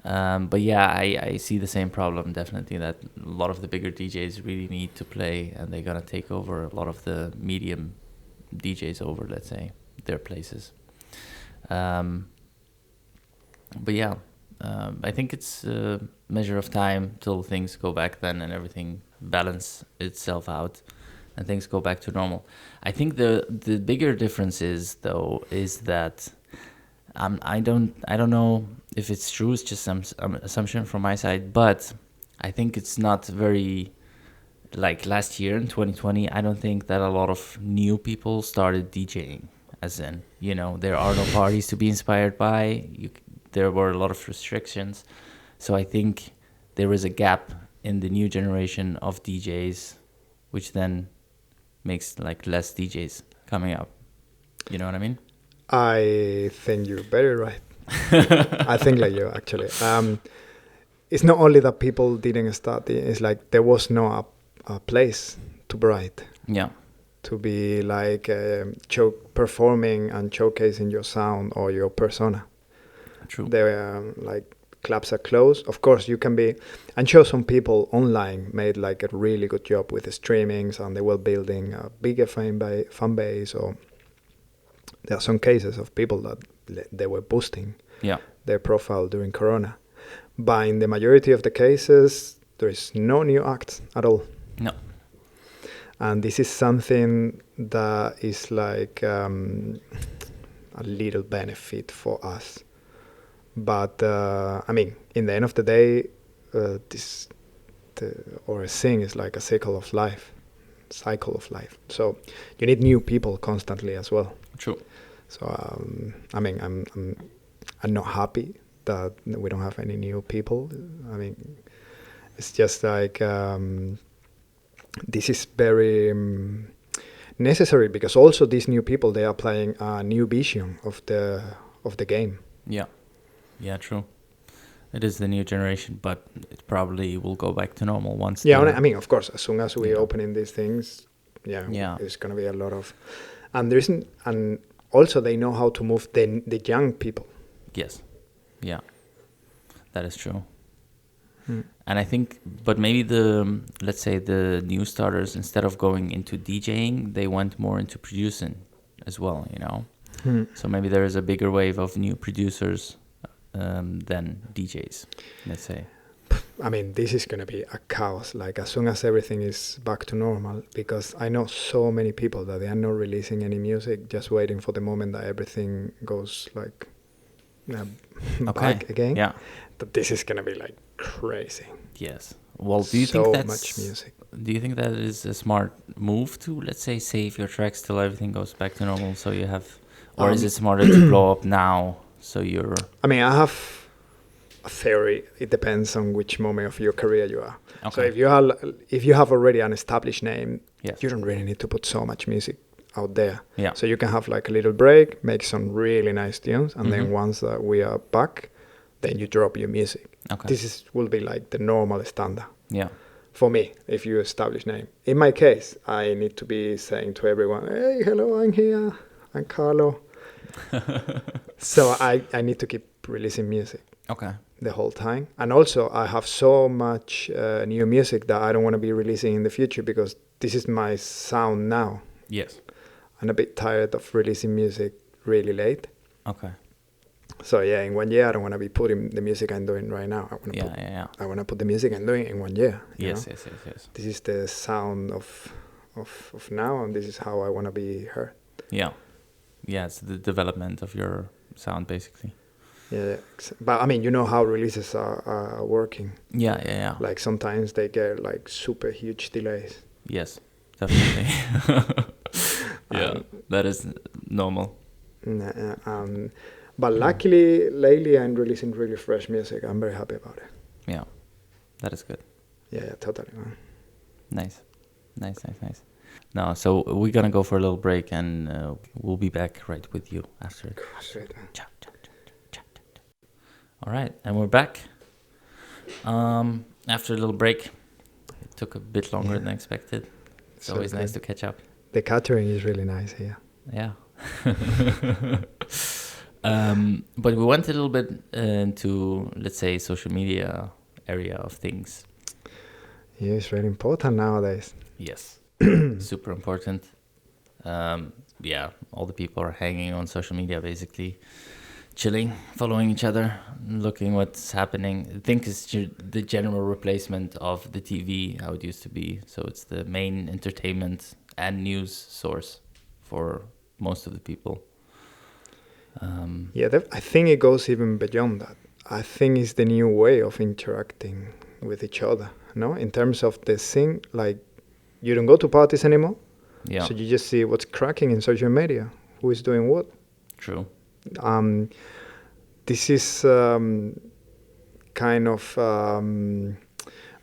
S1: But yeah, I see the same problem, definitely, that a lot of the bigger DJs really need to play and they're going to take over a lot of the medium DJs over, let's say, their places. But yeah, I think it's a measure of time till things go back then and everything balance itself out and things go back to normal. I think the bigger difference is that I don't know if it's true. It's just some assumption from my side, but I think it's not very, like last year in 2020. I don't think that a lot of new people started DJing. As in, there are no parties to be inspired by. There were a lot of restrictions. So I think there is a gap in the new generation of DJs, which then makes like less DJs coming up. You know what I mean?
S2: I think you're very right. I think like you, actually. It's not only that people didn't start, it's like there was no a place to write.
S1: Yeah.
S2: To be like performing and showcasing your sound or your persona.
S1: True.
S2: There like clubs are closed. Of course, you can be. I'm sure some people online made like a really good job with the streamings and they were building a bigger fan base. Or there are some cases of people that they were boosting their profile during Corona. But in the majority of the cases, there is no new acts at all.
S1: No.
S2: And this is something that is like a little benefit for us. But, I mean, in the end of the day, this or a thing is like a cycle of life. So you need new people constantly as well.
S1: True.
S2: So I mean, I'm not happy that we don't have any new people. I mean, it's just like this is very necessary, because also these new people, they are applying a new vision of the game.
S1: Yeah, true. It is the new generation, but it probably will go back to normal once.
S2: Yeah, I mean, of course, as soon as we
S1: Yeah.
S2: open in these things,
S1: Yeah.
S2: there's gonna be a lot of, and there isn't, and also they know how to move the young people.
S1: Yes. Yeah. That is true. And I think, but maybe let's say the new starters, instead of going into DJing, they went more into producing as well, you know? So maybe there is a bigger wave of new producers than DJs, let's say.
S2: I mean, this is going to be a chaos, like as soon as everything is back to normal, because I know so many people that they are not releasing any music, just waiting for the moment that everything goes like back again.
S1: Yeah.
S2: But this is going to be like crazy.
S1: Yes. Well, do you
S2: so
S1: think that's
S2: much music?
S1: Do you think that is a smart move to, let's say, save your tracks till everything goes back to normal, so you have, or is it smarter to blow up now so you're?
S2: I mean, I have a theory. It depends on which moment of your career you are.
S1: Okay.
S2: So if you have already an established name,
S1: Yes.
S2: you don't really need to put so much music out there.
S1: Yeah.
S2: So you can have like a little break, make some really nice tunes, and then once that we are back, then you drop your music.
S1: Okay.
S2: This will be like the normal standard.
S1: Yeah.
S2: For me, if you establish name. In my case, I need to be saying to everyone, hey, hello, I'm here, I'm Carlo. So I need to keep releasing music
S1: Okay.
S2: the whole time. And also I have so much new music that I don't want to be releasing in the future, because this is my sound now.
S1: Yes.
S2: I'm a bit tired of releasing music really late.
S1: Okay.
S2: So yeah, in 1 year I don't want to be putting the music I'm doing right now. I want to put the music I'm doing in 1 year.
S1: Yes.
S2: This is the sound of now, and this is how I want to be heard.
S1: Yeah. Yeah, it's the development of your sound, basically.
S2: Yeah, but I mean, you know how releases are working.
S1: Yeah.
S2: Like sometimes they get like super huge delays.
S1: Yes, definitely. Yeah, that is normal.
S2: But luckily, lately I'm releasing really fresh music. I'm very happy about it.
S1: Yeah, that is good.
S2: Yeah, totally, man.
S1: Nice. No, so we're gonna go for a little break, and we'll be back right with you after it.
S2: Straight, man.
S1: Ciao. All right, and we're back. After a little break, it took a bit longer than expected. It's always nice to catch up.
S2: The catering is really nice here.
S1: Yeah. But we went a little bit into, let's say, social media area of things.
S2: Yeah, it's really important nowadays.
S1: Yes. Super important. Yeah, all the people are hanging on social media, basically. Chilling, following each other, looking what's happening. I think it's the general replacement of the TV, how it used to be. So it's the main entertainment and news source for most of the people.
S2: I think it goes even beyond that. I think it's the new way of interacting with each other. No, in terms of the thing, like you don't go to parties anymore.
S1: Yeah.
S2: So you just see what's cracking in social media, who is doing what.
S1: True.
S2: This is kind of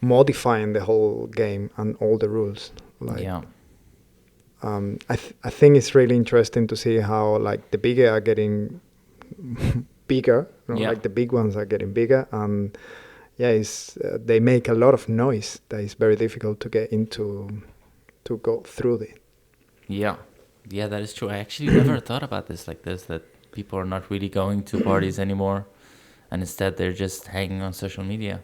S2: modifying the whole game and all the rules. Like,
S1: yeah.
S2: I think it's really interesting to see how like the bigger are getting bigger, like the big ones are getting bigger, and they make a lot of noise that is very difficult to get into, to go through it.
S1: Yeah, that is true. I actually never thought about this like this, that people are not really going to parties anymore, and instead they're just hanging on social media.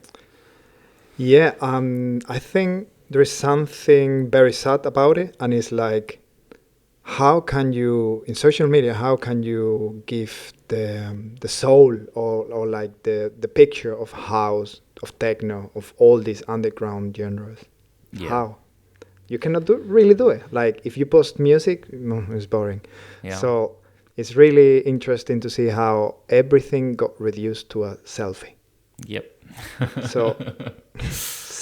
S2: Yeah, I think there is something very sad about it, and it's like, how can you, in social media, how can you give the soul or like the picture of house, of techno, of all these underground genres?
S1: Yeah.
S2: How? You cannot really do it. Like if you post music, it's boring.
S1: Yeah.
S2: So it's really interesting to see how everything got reduced to a selfie.
S1: Yep.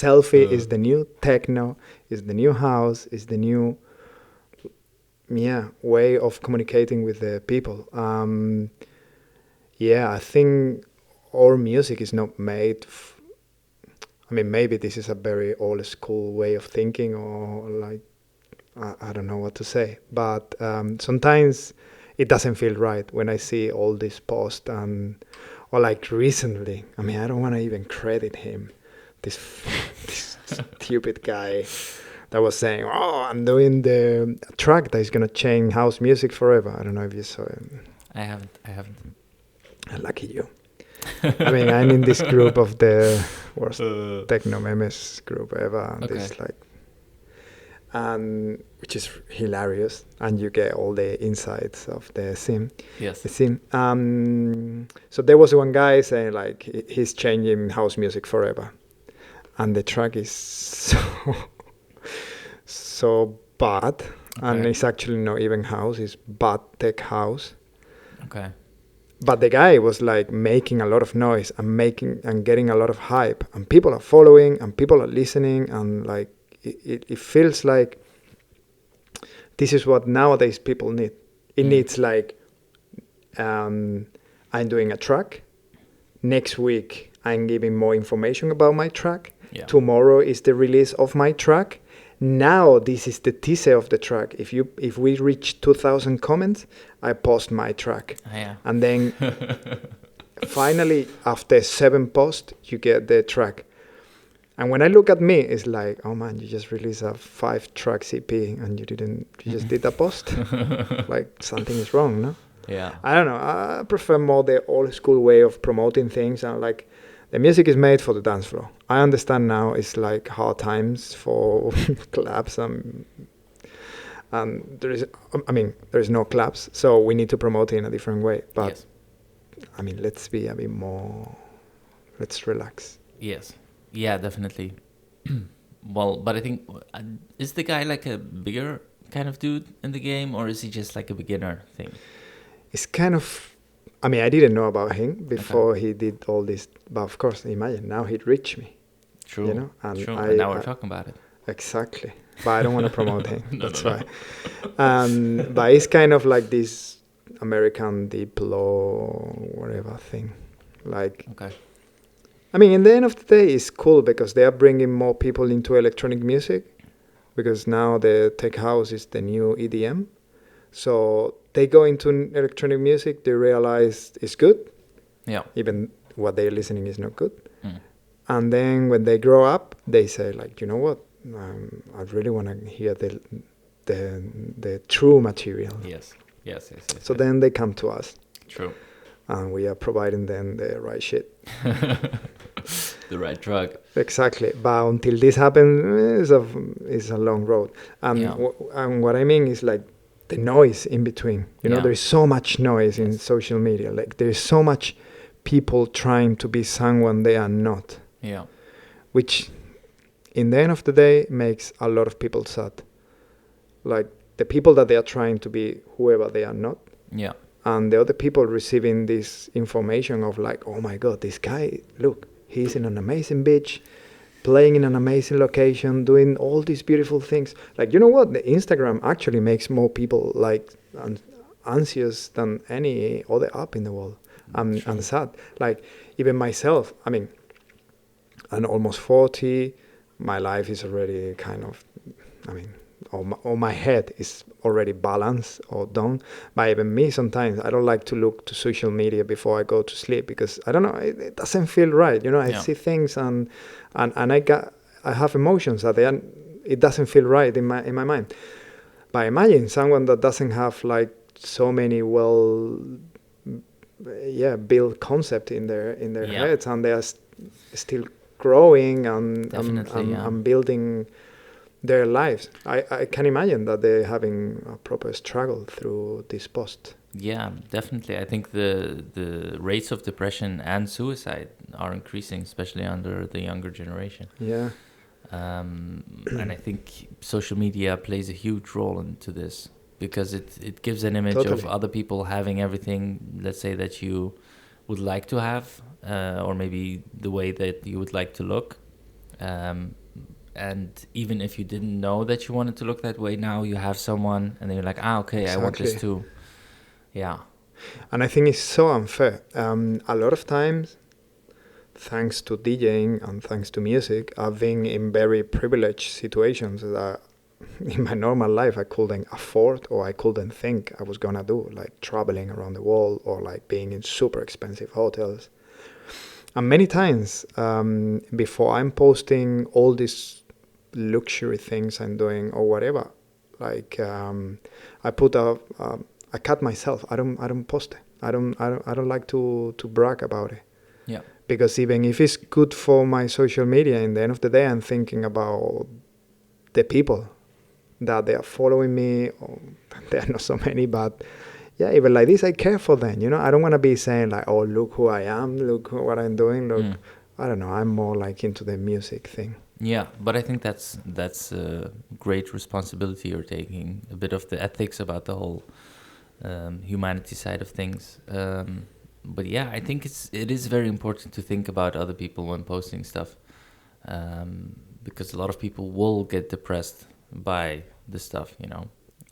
S2: selfie is the new techno, is the new house, is the new way of communicating with the people. I think our music is not made. I mean, maybe this is a very old school way of thinking, or like I don't know what to say. But sometimes it doesn't feel right when I see all this post or like recently. I mean, I don't want to even credit him. This stupid guy that was saying, "Oh, I'm doing the track that is gonna change house music forever." I don't know if you saw it.
S1: I haven't.
S2: Lucky you. I mean, I'm in this group of the worst techno memes group ever, and it's like, and which is hilarious, and you get all the insights of the scene.
S1: Yes.
S2: The scene. So there was one guy saying like he's changing house music forever, and the track is so bad, and it's actually not even house; it's bad tech house.
S1: Okay.
S2: But the guy was like making a lot of noise and getting a lot of hype, and people are following and people are listening, and like it feels like this is what nowadays people need. It needs like I'm doing a track. Next week I'm giving more information about my track.
S1: Yeah.
S2: Tomorrow is the release of my track. Now this is the teaser of the track. If we reach 2,000 comments, I post my track. And then finally after 7 posts you get the track. And when I look at me, it's like, oh man, you just released a 5-track EP and you just did a post. Like something is wrong, no?
S1: Yeah.
S2: I don't know. I prefer more the old school way of promoting things, and like the music is made for the dance floor. I understand now it's like hard times for clubs and there is no clubs, so we need to promote it in a different way. But
S1: yes.
S2: I mean, let's be a bit more. Let's relax.
S1: Yes. Yeah, definitely. Well, but I think is the guy like a bigger kind of dude in the game, or is he just like a beginner thing?
S2: It's kind of. I mean, I didn't know about him before he did all this, but of course, imagine now he'd reach me.
S1: True.
S2: You know, and
S1: and now we're talking about it.
S2: Exactly, but I don't want to promote him. That's why. But it's kind of like this American Diplo whatever thing, like.
S1: Okay.
S2: I mean, in the end of the day, it's cool because they are bringing more people into electronic music, because now the tech house is the new EDM. So they go into electronic music, they realize it's good.
S1: Yeah.
S2: Even what they're listening is not good.
S1: Mm.
S2: And then when they grow up, they say like, you know what? I really want to hear the true material.
S1: Yes.
S2: So then they come to us.
S1: True.
S2: And we are providing them the right shit.
S1: The right drug.
S2: Exactly. But until this happens, it's a long road. And what I mean is like the noise in between. You know, there is so much noise in social media. Like there is so much people trying to be someone they are not.
S1: Yeah.
S2: Which, in the end of the day, makes a lot of people sad. Like the people that they are trying to be whoever they are not.
S1: Yeah.
S2: And the other people receiving this information of like, oh my God, this guy, look, he's in an amazing beach, playing in an amazing location, doing all these beautiful things. Like, you know what? The Instagram actually makes more people like anxious than any other app in the world. And sad. Like even myself, I mean, I'm almost 40. My life is already kind of, I mean, or my head is already balanced or done. But even me, sometimes I don't like to look to social media before I go to sleep, because I don't know, it doesn't feel right. You know, I see things and I have emotions that it doesn't feel right in my mind. But imagine someone that doesn't have like so many built concept in their heads, and they are still growing and building their lives. I can imagine that they're having a proper struggle through this post.
S1: Yeah, definitely. I think the rates of depression and suicide are increasing, especially under the younger generation.
S2: Yeah.
S1: And I think social media plays a huge role into this, because it gives an image of other people having everything, let's say, that you would like to have, or maybe the way that you would like to look. Um, and even if you didn't know that you wanted to look that way, now you have someone, and then you're like, okay, I want this
S2: Exactly.
S1: too. Yeah.
S2: And I think it's so unfair. A lot of times, thanks to DJing and thanks to music, I've been in very privileged situations that in my normal life I couldn't afford or I couldn't think I was gonna do, like traveling around the world or like being in super expensive hotels. And many times, before I'm posting all these luxury things I'm doing or whatever, like I put I cut myself. I don't post it. I don't like to brag about it.
S1: Yeah.
S2: Because even if it's good for my social media, in the end of the day, I'm thinking about the people that they are following me. Or there are not so many, but yeah, even like this, I care for them. You know, I don't want to be saying like, "Oh, look who I am, look what I'm doing." Look, I don't know. I'm more like into the music thing.
S1: Yeah, but I think that's a great responsibility you're taking. A bit of the ethics about the whole humanity side of things. But yeah, I think it is very important to think about other people when posting stuff, because a lot of people will get depressed by the stuff,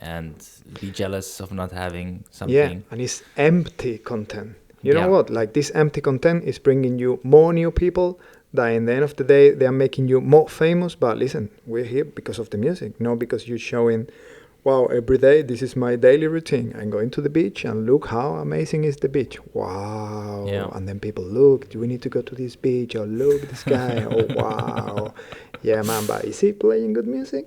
S1: and be jealous of not having something.
S2: Yeah, and it's empty content. You know
S1: Yeah.
S2: what? Like this empty content is bringing you more new people that in the end of the day, they are making you more famous. But listen, we're here because of the music, not because you're showing, wow, every day, this is my daily routine. I'm going to the beach and look how amazing is the beach. Wow.
S1: Yeah.
S2: And then people look, do we need to go to this beach? Or look, this guy. Oh, wow. Yeah, man, but is he playing good music?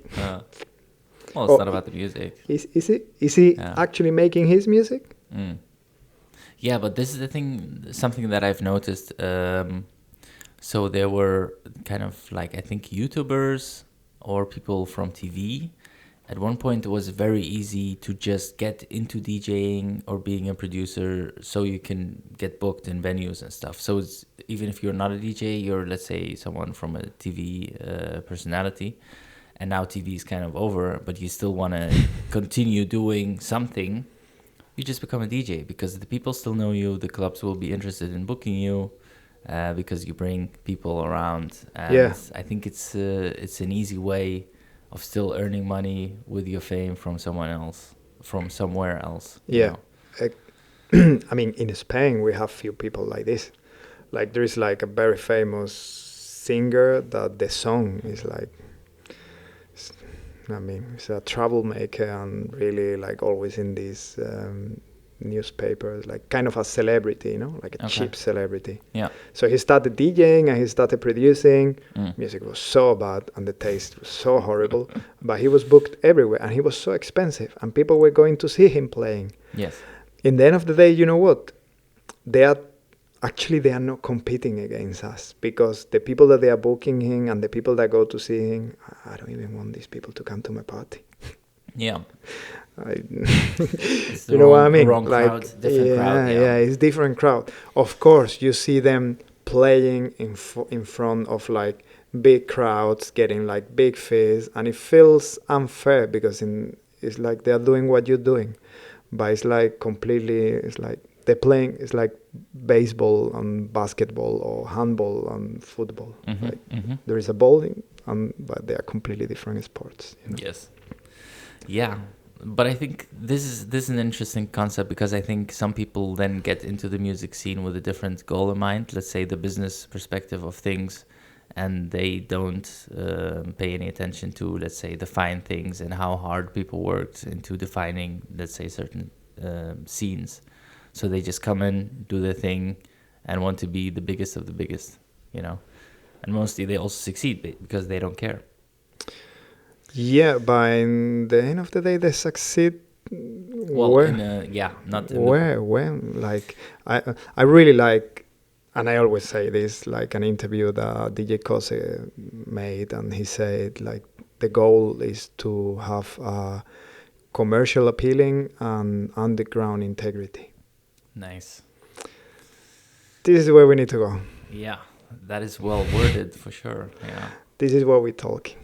S1: Well, it's not about the music.
S2: Is he actually making his music?
S1: Yeah, but this is the thing, something that I've noticed. So there were kind of like, I think, YouTubers or people from TV. At one point, it was very easy to just get into DJing or being a producer so you can get booked in venues and stuff. So it's, even if you're not a DJ, you're, let's say, someone from a TV personality, and now TV is kind of over, but you still want to continue doing something, you just become a DJ because the people still know you, the clubs will be interested in booking you, because you bring people around. And I think it's an easy way of still earning money with your fame from someone else, from somewhere else.
S2: Yeah. I mean, in Spain, we have few people like this. Like there is like a very famous singer that the song is like, I mean, he's a troublemaker and really like always in these newspapers, like kind of a celebrity, like a cheap celebrity.
S1: Yeah.
S2: So he started DJing and he started producing. Music was so bad and the taste was so horrible, but he was booked everywhere and he was so expensive and people were going to see him playing.
S1: Yes.
S2: In the end of the day, you know what? They are not competing against us because the people that they are booking him and the people that go to see him, I don't even want these people to come to my party.
S1: Yeah.
S2: You know what I mean?
S1: Wrong crowd, different crowd.
S2: Yeah, it's different crowd. Of course, you see them playing in front of like big crowds, getting like big fees, and it feels unfair because it's like they're doing what you're doing, but it's like completely. It's like they're playing. It's like baseball and basketball or handball and football. There is a bowling, but they are completely different sports.
S1: Yes. Yeah. But I think this is an interesting concept because I think some people then get into the music scene with a different goal in mind. Let's say the business perspective of things, and they don't pay any attention to, let's say, the fine things and how hard people worked into defining, let's say, certain scenes. So they just come in, do their thing, and want to be the biggest of the biggest, And mostly they also succeed because they don't care.
S2: Yeah, but in the end of the day, they succeed.
S1: Well, not in
S2: when? Like, I really like, and I always say this, like an interview that DJ Kose made, and he said, like, the goal is to have commercial appealing and underground integrity.
S1: Nice.
S2: This is where we need to go.
S1: Yeah, that is well worded for sure. Yeah.
S2: This is what we're talking.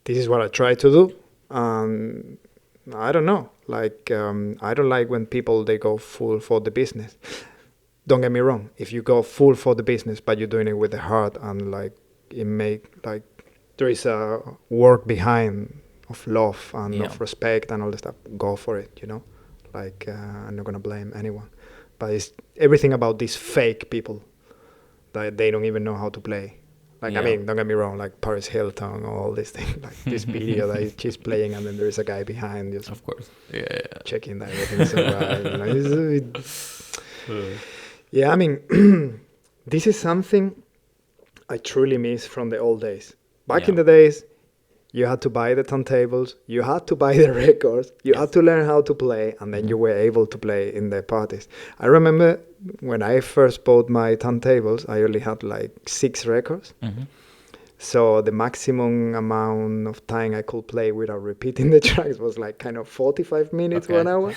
S2: This is what I try to do. I don't know. Like, I don't like when people, they go full for the business. Don't get me wrong. If you go full for the business, but you're doing it with the heart and like it make like there is a work behind of love and of respect and all the stuff. Go for it, you know. Like I'm not gonna blame anyone, but it's everything about these fake people that they don't even know how to play. Like I mean, don't get me wrong, like Paris Hilton, all these things, like this video that she's playing, and then there is a guy behind, just
S1: of course,
S2: checking that everything's alright. You know, yeah, I mean, this is something I truly miss from the old days. Back in the days, you had to buy the turntables, you had to buy the records, you had to learn how to play, and then you were able to play in the parties. I remember when I first bought my turntables, I only had like 6 records. So the maximum amount of time I could play without repeating the tracks was like kind of 45 minutes, 1 hour.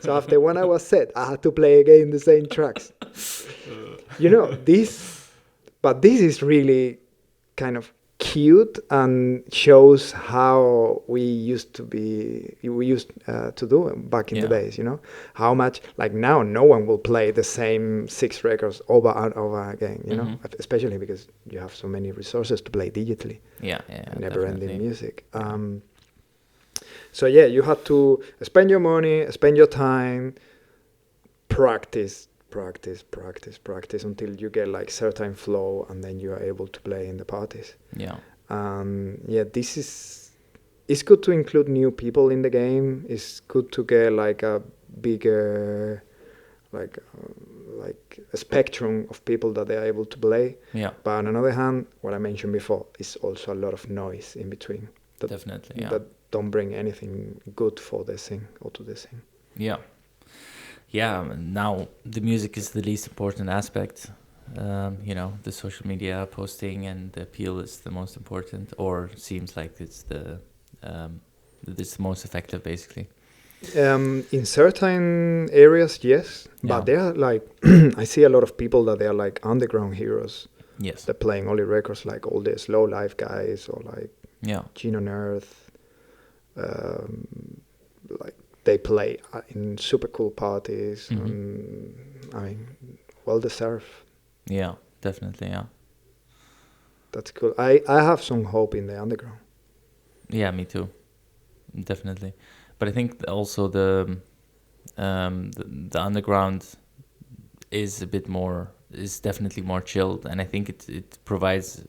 S2: So after 1 hour set, I had to play again the same tracks. You know, this is really kind of cute and shows how we used to do back in the days, you know, how much like now no one will play the same 6 records over and over again, you know, especially because you have so many resources to play digitally, never ending music. So yeah, you have to spend your money, spend your time, practice until you get like certain flow, and then you are able to play in the parties. It's good to include new people in the game. It's good to get like a bigger like a spectrum of people that they are able to play. But on another hand, what I mentioned before is also a lot of noise in between that don't bring anything good for the scene or to the scene.
S1: Now the music is the least important aspect. You know, the social media posting and the appeal is the most important, or seems like it's the most effective, basically.
S2: In certain areas, yes, but they are like I see a lot of people that they are like underground heroes. They're playing only records, like all the Slow Life guys, or like Gene on Earth. Like they play in super cool parties. I mean, well deserved.
S1: Yeah, definitely.
S2: That's cool. I have some hope in the underground.
S1: Yeah, me too. Definitely. But I think also the underground is definitely more chilled, and I think it provides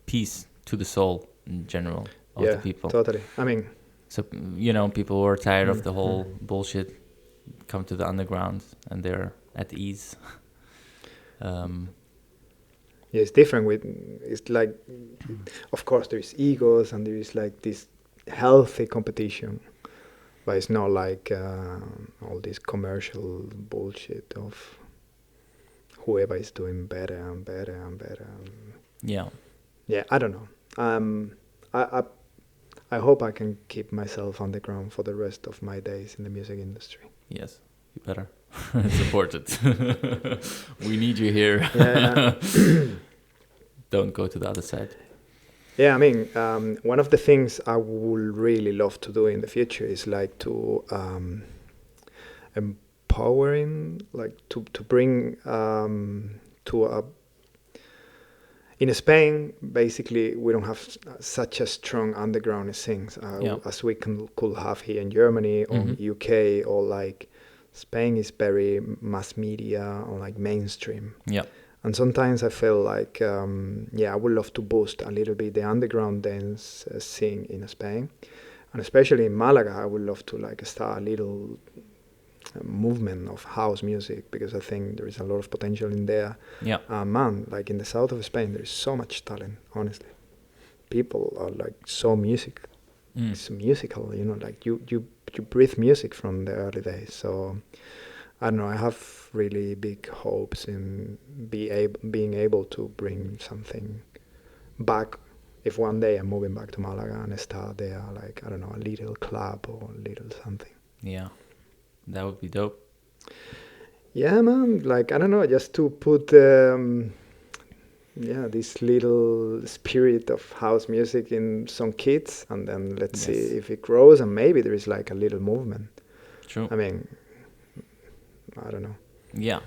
S1: peace to the soul in general of the people.
S2: Totally. I mean,
S1: so you know, people who are tired of the whole bullshit come to the underground and they're at ease.
S2: Yeah, it's different. It's like, of course, there is egos and there is like this healthy competition, but it's not like all this commercial bullshit of whoever is doing better and better and better.
S1: Yeah,
S2: I don't know. I hope I can keep myself underground for the rest of my days in the music industry.
S1: Yes, you better. It's important. We need you here. Don't go to the other side.
S2: Yeah, I mean, one of the things I would really love to do in the future is like to empowering, like to bring to a. In Spain, basically, we don't have such a strong underground scene as we could have here in Germany or UK, or like Spain is very mass media or like mainstream. And sometimes I feel like, I would love to boost a little bit the underground dance scene in Spain. And especially in Malaga, I would love to like start a little movement of house music, because I think there is a lot of potential in there. Man, like in the south of Spain, there is so much talent, honestly. People are like so it's musical, you know, like you breathe music from the early days. So I don't know, I have really big hopes in being able to bring something back. If one day I'm moving back to Malaga and start there, like, I don't know, a little club or a little something.
S1: Yeah, that would be dope.
S2: Yeah, man, like, I don't know, just to put this little spirit of house music in some kids, and then let's see if it grows, and maybe there is like a little movement.
S1: True.
S2: I mean, I don't know.
S1: Yeah.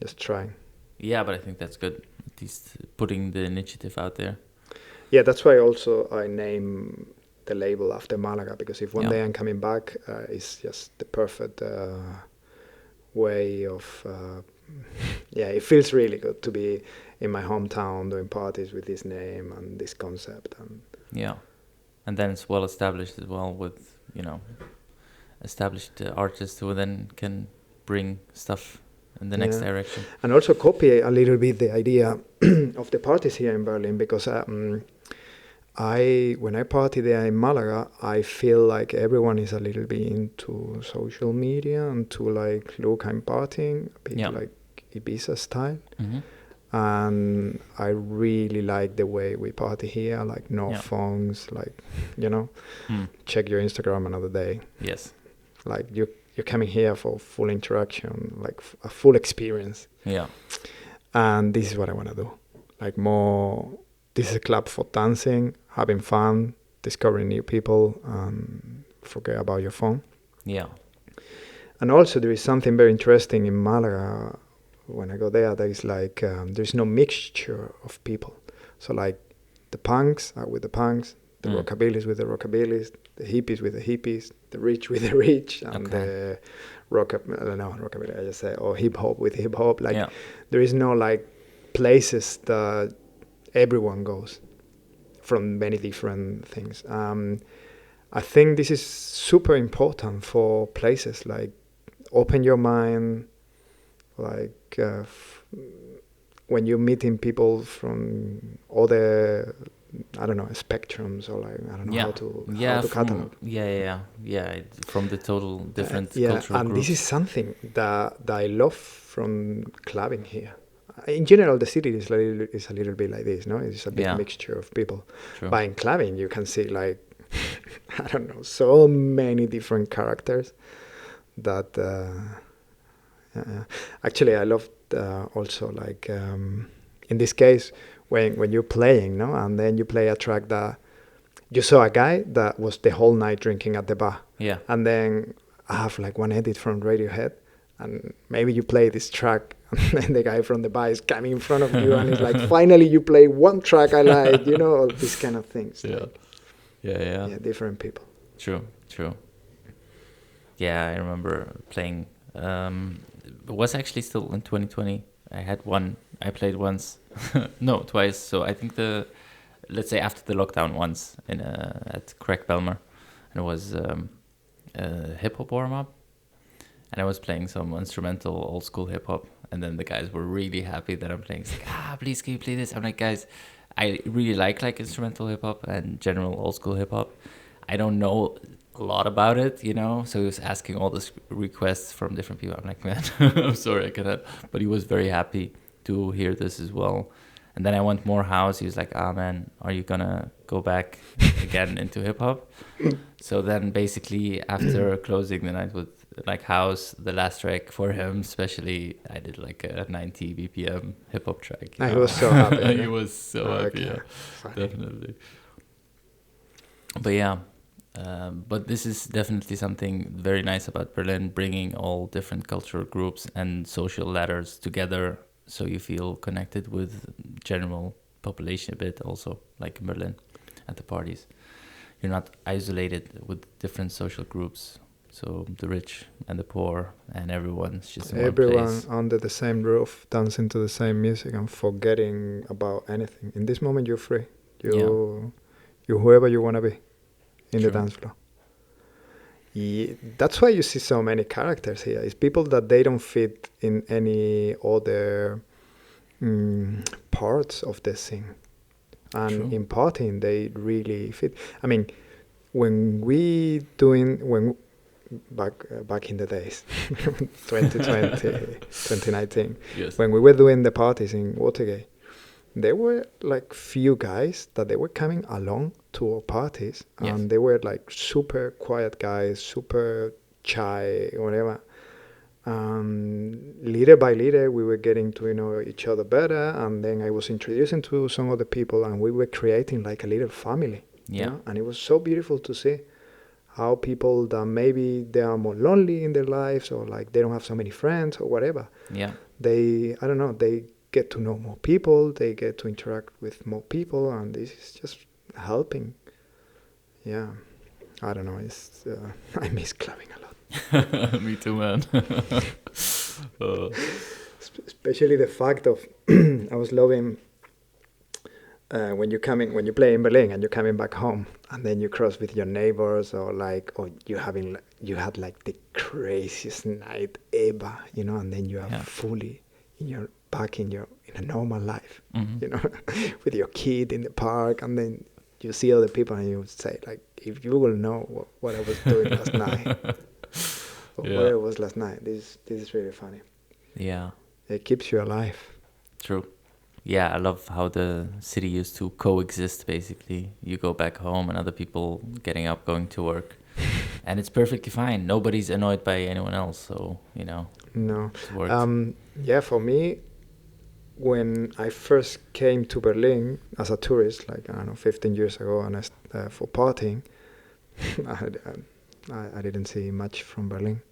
S2: Just trying.
S1: Yeah, but I think that's good. At least putting the initiative out there.
S2: Yeah, that's why also I name the label after Malaga, because if one
S1: Yeah.
S2: day I'm coming back, it's just the perfect way of yeah, it feels really good to be in my hometown doing parties with this name and this concept. And
S1: Yeah. And then it's well established as well with, established artists who then can bring stuff in the next
S2: yeah,
S1: direction.
S2: and also copy a little bit the idea of the parties here in Berlin, because when I party there in Malaga, I feel like everyone is a little bit into social media and to like, look, I'm partying a bit
S1: Yeah.
S2: like Ibiza style.
S1: Mm-hmm.
S2: And I really like the way we party here, like no
S1: Yeah.
S2: phones, like,
S1: Mm.
S2: check your Instagram another day.
S1: Yes.
S2: Like you're coming here for full interaction, like a full experience.
S1: Yeah.
S2: And this is what I want to do. Like more, this is a club for dancing, having fun, discovering new people, and forget about your phone.
S1: Yeah.
S2: And also there is something very interesting in Malaga. When I go there is like, there's no mixture of people. So like the punks are with the punks, the rockabillys with the rockabillys, the hippies with the hippies, the rich with the rich, and the rockabilly, I just say, or hip hop with hip hop. Like there is no like places that everyone goes from many different things. I think this is super important for places, like open your mind, like when you're meeting people from other, I don't know, spectrums, or like, I don't know how to catalog.
S1: From the total different
S2: yeah,
S1: cultural
S2: and
S1: groups.
S2: this is something that I love from clubbing here. In general, the city is a little bit like this, no? It's a big mixture of people.
S1: True.
S2: But in clubbing, you can see like, I don't know, so many different characters that. Actually, I loved also like in this case when you're playing, no, and then you play a track that you saw a guy that was the whole night drinking at the bar.
S1: Yeah.
S2: And then I have like one edit from Radiohead, and maybe you play this track, and then the guy from the bar is coming in front of you, and it's like, finally you play one track I like, all these kind of things.
S1: Yeah.
S2: Like,
S1: Yeah.
S2: Different people.
S1: True. Yeah, I remember playing. It was actually still in 2020. I played once, no, twice. So I think let's say after the lockdown once at Craig Belmer, and it was a hip hop warm up, and I was playing some instrumental old school hip hop, and then the guys were really happy that I'm playing. It's like, please can you play this? I'm like, guys, I really like instrumental hip hop and general old school hip hop. I don't know a lot about it, so he was asking all these requests from different people. I'm like, man, I'm sorry, I cannot. But he was very happy to hear this as well. And then I went more house. He was like, man, are you gonna go back again into hip hop? So then basically after closing the night with like house, the last track for him especially, I did like a 90 BPM hip hop track.
S2: He was so happy.
S1: He was so happy, yeah, definitely. But yeah. But this is definitely something very nice about Berlin, bringing all different cultural groups and social ladders together, so you feel connected with general population a bit also, like in Berlin at the parties. You're not isolated with different social groups, so the rich and the poor and everyone's just in one place.
S2: Everyone under the same roof, dancing to the same music and forgetting about anything. In this moment, you're free. You're whoever you want to be in the dance floor. Yeah, that's why you see so many characters here. It's people that they don't fit in any other parts of the scene. And in partying, they really fit. I mean, back in the days, 2020, 2019,
S1: yes.
S2: When we were doing the parties in Watergate, there were like few guys that they were coming along to our parties, and they were like super quiet guys, super shy, whatever. Little by little, we were getting to know each other better, and then I was introducing to some other people, and we were creating like a little family.
S1: Yeah.
S2: And it was so beautiful to see how people that maybe they are more lonely in their lives, or like they don't have so many friends or whatever.
S1: Yeah.
S2: They get to know more people, they get to interact with more people, and this is just helping. Yeah, I don't know. It's I miss clubbing a lot.
S1: Me too, man.
S2: Especially the fact of I was loving when you play in Berlin and you're coming back home, and then you cross with your neighbors, or you had like the craziest night ever, and then you are fully back in a normal life, with your kid in the park, and then you see other people and you say, like, if you will know what I was doing last night, or where I was last night, this is really funny.
S1: Yeah,
S2: it keeps you alive.
S1: True. Yeah, I love how the city used to coexist, basically. You go back home and other people getting up, going to work. And it's perfectly fine. Nobody's annoyed by anyone else, so,
S2: No.
S1: it works.
S2: Yeah, for me, when I first came to Berlin as a tourist, like, I don't know, 15 years ago, and for partying, I didn't see much from Berlin.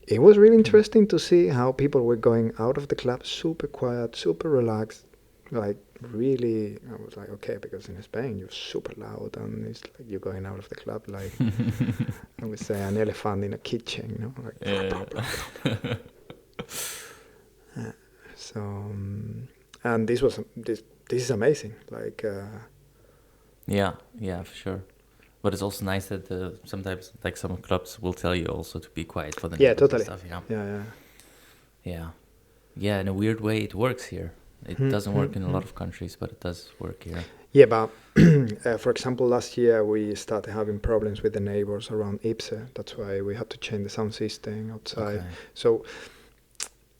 S2: It was really interesting to see how people were going out of the club super quiet, super relaxed, like really. I was like, okay, because in Spain you're super loud, and it's like you're going out of the club like I would say an elephant in a kitchen, like. So, and this is amazing. Like.
S1: Yeah, for sure. But it's also nice that sometimes, like, some clubs will tell you also to be quiet for the neighbors
S2: totally.
S1: and stuff,
S2: Yeah.
S1: In a weird way, it works here. It doesn't work in a lot of countries, but it does work here.
S2: Yeah, but for example, last year we started having problems with the neighbors around Ipse. That's why we had to change the sound system outside.
S1: Okay.
S2: So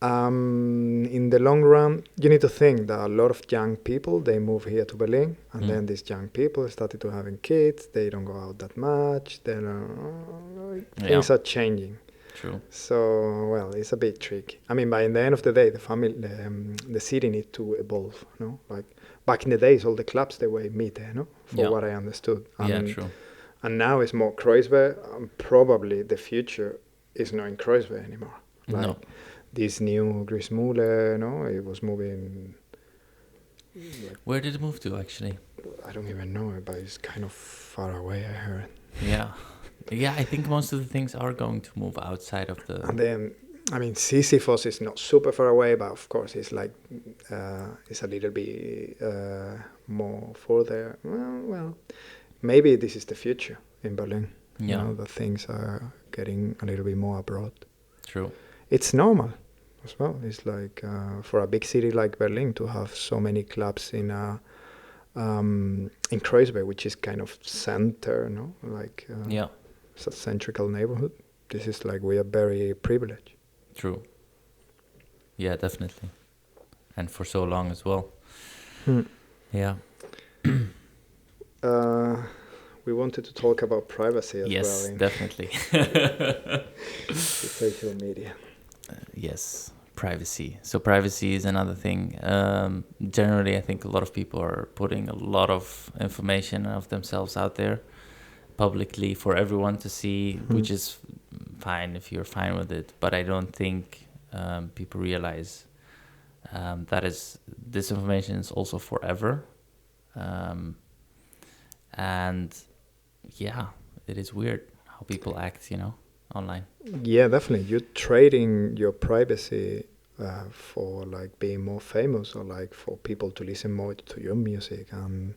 S2: in the long run, you need to think that a lot of young people, they move here to Berlin, and then these young people started to having kids. They don't go out that much. Then things are changing.
S1: True.
S2: So, well, it's a bit tricky. I mean, by the end of the day, the city needs to evolve. Like back in the days, all the clubs they were Mitte, for what I understood.
S1: True.
S2: And now it's more Kreuzberg, and probably the future is not in Kreuzberg anymore. Like,
S1: no.
S2: This new Grismule, it was moving.
S1: Where did it move to, actually?
S2: I don't even know, but it's kind of far away, I heard.
S1: Yeah. Yeah, I think most of the things are going to move outside of the...
S2: And then, I mean, Sisyphos is not super far away, but of course it's like, it's a little bit more further. Well, maybe this is the future in Berlin.
S1: Yeah.
S2: The things are getting a little bit more abroad.
S1: True.
S2: It's normal as well. It's like for a big city like Berlin to have so many clubs in Kreuzberg, which is kind of center, like it's a central neighborhood. This is like we are very privileged.
S1: True. Yeah, definitely, and for so long as well. Yeah.
S2: We wanted to talk about privacy as well.
S1: Yes, definitely.
S2: Social media.
S1: Yes, privacy. So privacy is another thing. Generally, I think a lot of people are putting a lot of information of themselves out there publicly for everyone to see, which is fine if you're fine with it. But I don't think people realize that this information is also forever. And yeah, it is weird how people act, online.
S2: Yeah, definitely. You're trading your privacy for like being more famous, or like for people to listen more to your music. And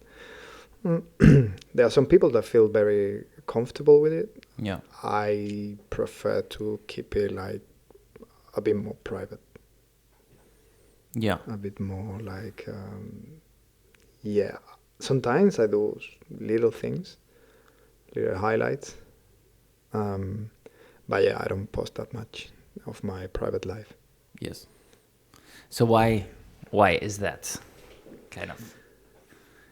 S2: there are some people that feel very comfortable with it.
S1: Yeah.
S2: I prefer to keep it like a bit more private.
S1: Yeah.
S2: A bit more like, sometimes I do little things, little highlights. But yeah, I don't post that much of my private life.
S1: Yes. So why is that? Kind of.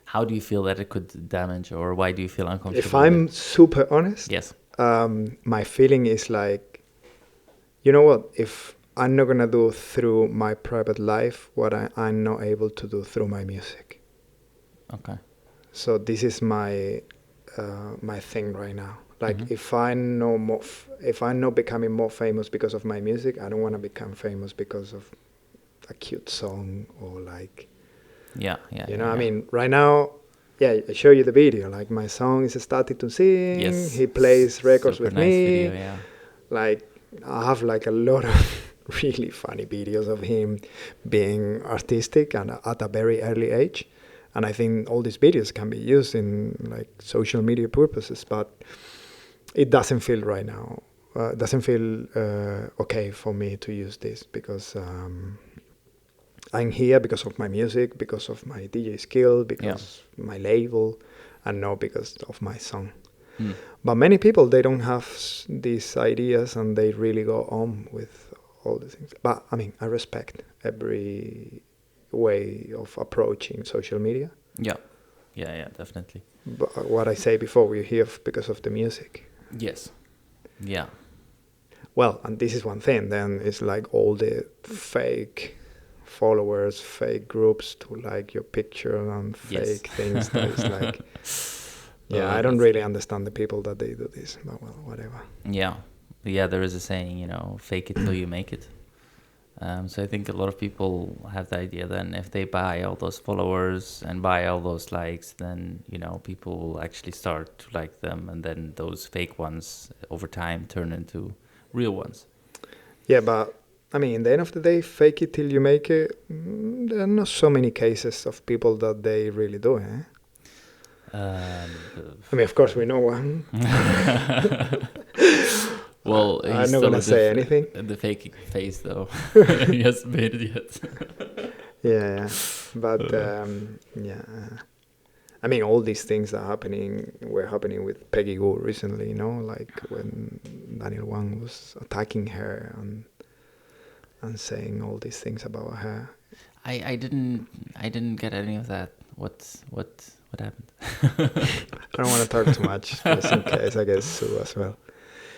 S1: How do you feel that it could damage, or why do you feel uncomfortable?
S2: If I'm super honest,
S1: yes.
S2: My feeling is like, you know what? If I'm not gonna do through my private life what I'm not able to do through my music.
S1: Okay.
S2: So this is my my thing right now. Like if I'm not becoming more famous because of my music, I don't want to become famous because of a cute song or like,
S1: Yeah.
S2: I mean, right now, yeah, I show you the video. Like my song is starting to sing.
S1: Yes.
S2: He plays records
S1: Super
S2: with
S1: nice
S2: me.
S1: video, yeah.
S2: Like I have like a lot of really funny videos of him being artistic and at a very early age. And I think all these videos can be used in like social media purposes, but it doesn't feel right now. Doesn't feel okay for me to use this because I'm here because of my music, because of my DJ skill, because my label, and not because of my song. But many people, they don't have these ideas and they really go on with all the things. But I mean, I respect every way of approaching social media.
S1: Yeah, definitely.
S2: But what I say before, we're here because of the music.
S1: Yes. Yeah.
S2: Well, and this is one thing. Then it's like all the fake followers, fake groups to like your picture and fake things. That is like, I don't really understand the people that they do this. But well, whatever.
S1: Yeah, there is a saying, fake it till you make it. So I think a lot of people have the idea then if they buy all those followers and buy all those likes, then, people will actually start to like them. And then those fake ones over time turn into real ones. Yeah,
S2: but I mean, in the end of the day, fake it till you make it. There are not so many cases of people that they really do, eh? I mean, of course, we know one.
S1: Well,
S2: I'm not going to say anything.
S1: The fake face, though. He hasn't made it yet.
S2: Yeah. But, I mean, all these things were happening with Peggy Gou recently, like when Daniel Wang was attacking her and saying all these things about her.
S1: I didn't get any of that. What happened?
S2: I don't want to talk too much, just in case I get sued as well.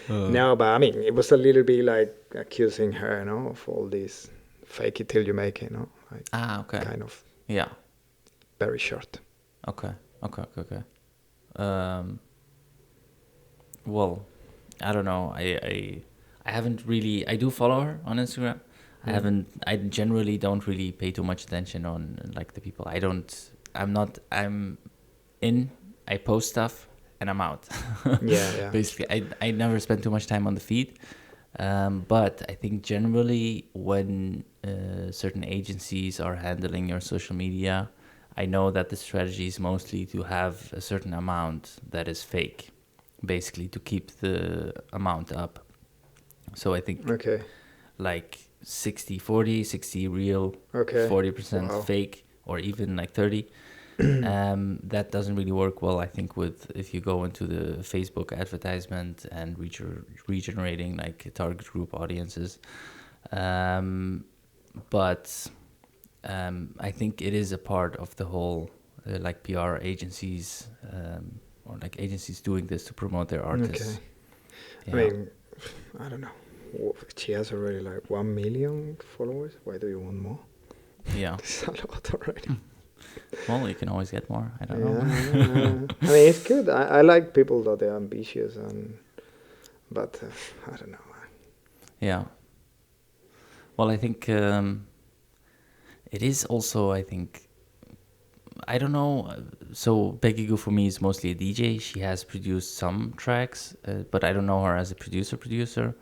S2: No, but I mean, it was a little bit like accusing her, of all this fake it till you make it, like
S1: okay.
S2: Kind of.
S1: Yeah.
S2: Very short.
S1: Okay. Well, I don't know. I haven't really. I do follow her on Instagram. I generally don't really pay too much attention on like the people. I'm in. I post stuff and I'm out.
S2: Yeah.
S1: Basically, I never spend too much time on the feed. But I think generally when certain agencies are handling your social media, I know that the strategy is mostly to have a certain amount that is fake, basically to keep the amount up. So I think like 60-40, 60 real, 40% fake, or even like 30. That doesn't really work well, I think, if you go into the Facebook advertisement and regenerating like target group audiences. But I think it is a part of the whole like PR agencies or like agencies doing this to promote their artists.
S2: I mean, I don't know. She has already like 1 million followers. Why do you want more?
S1: Yeah.
S2: It's a lot already.
S1: Well, you can always get more. I don't know.
S2: I mean, it's good. I like people that they're ambitious, but I don't know.
S1: Yeah. Well, I think it is also, I think, I don't know. So Peggy Gou for me is mostly a DJ. She has produced some tracks, but I don't know her as a producer.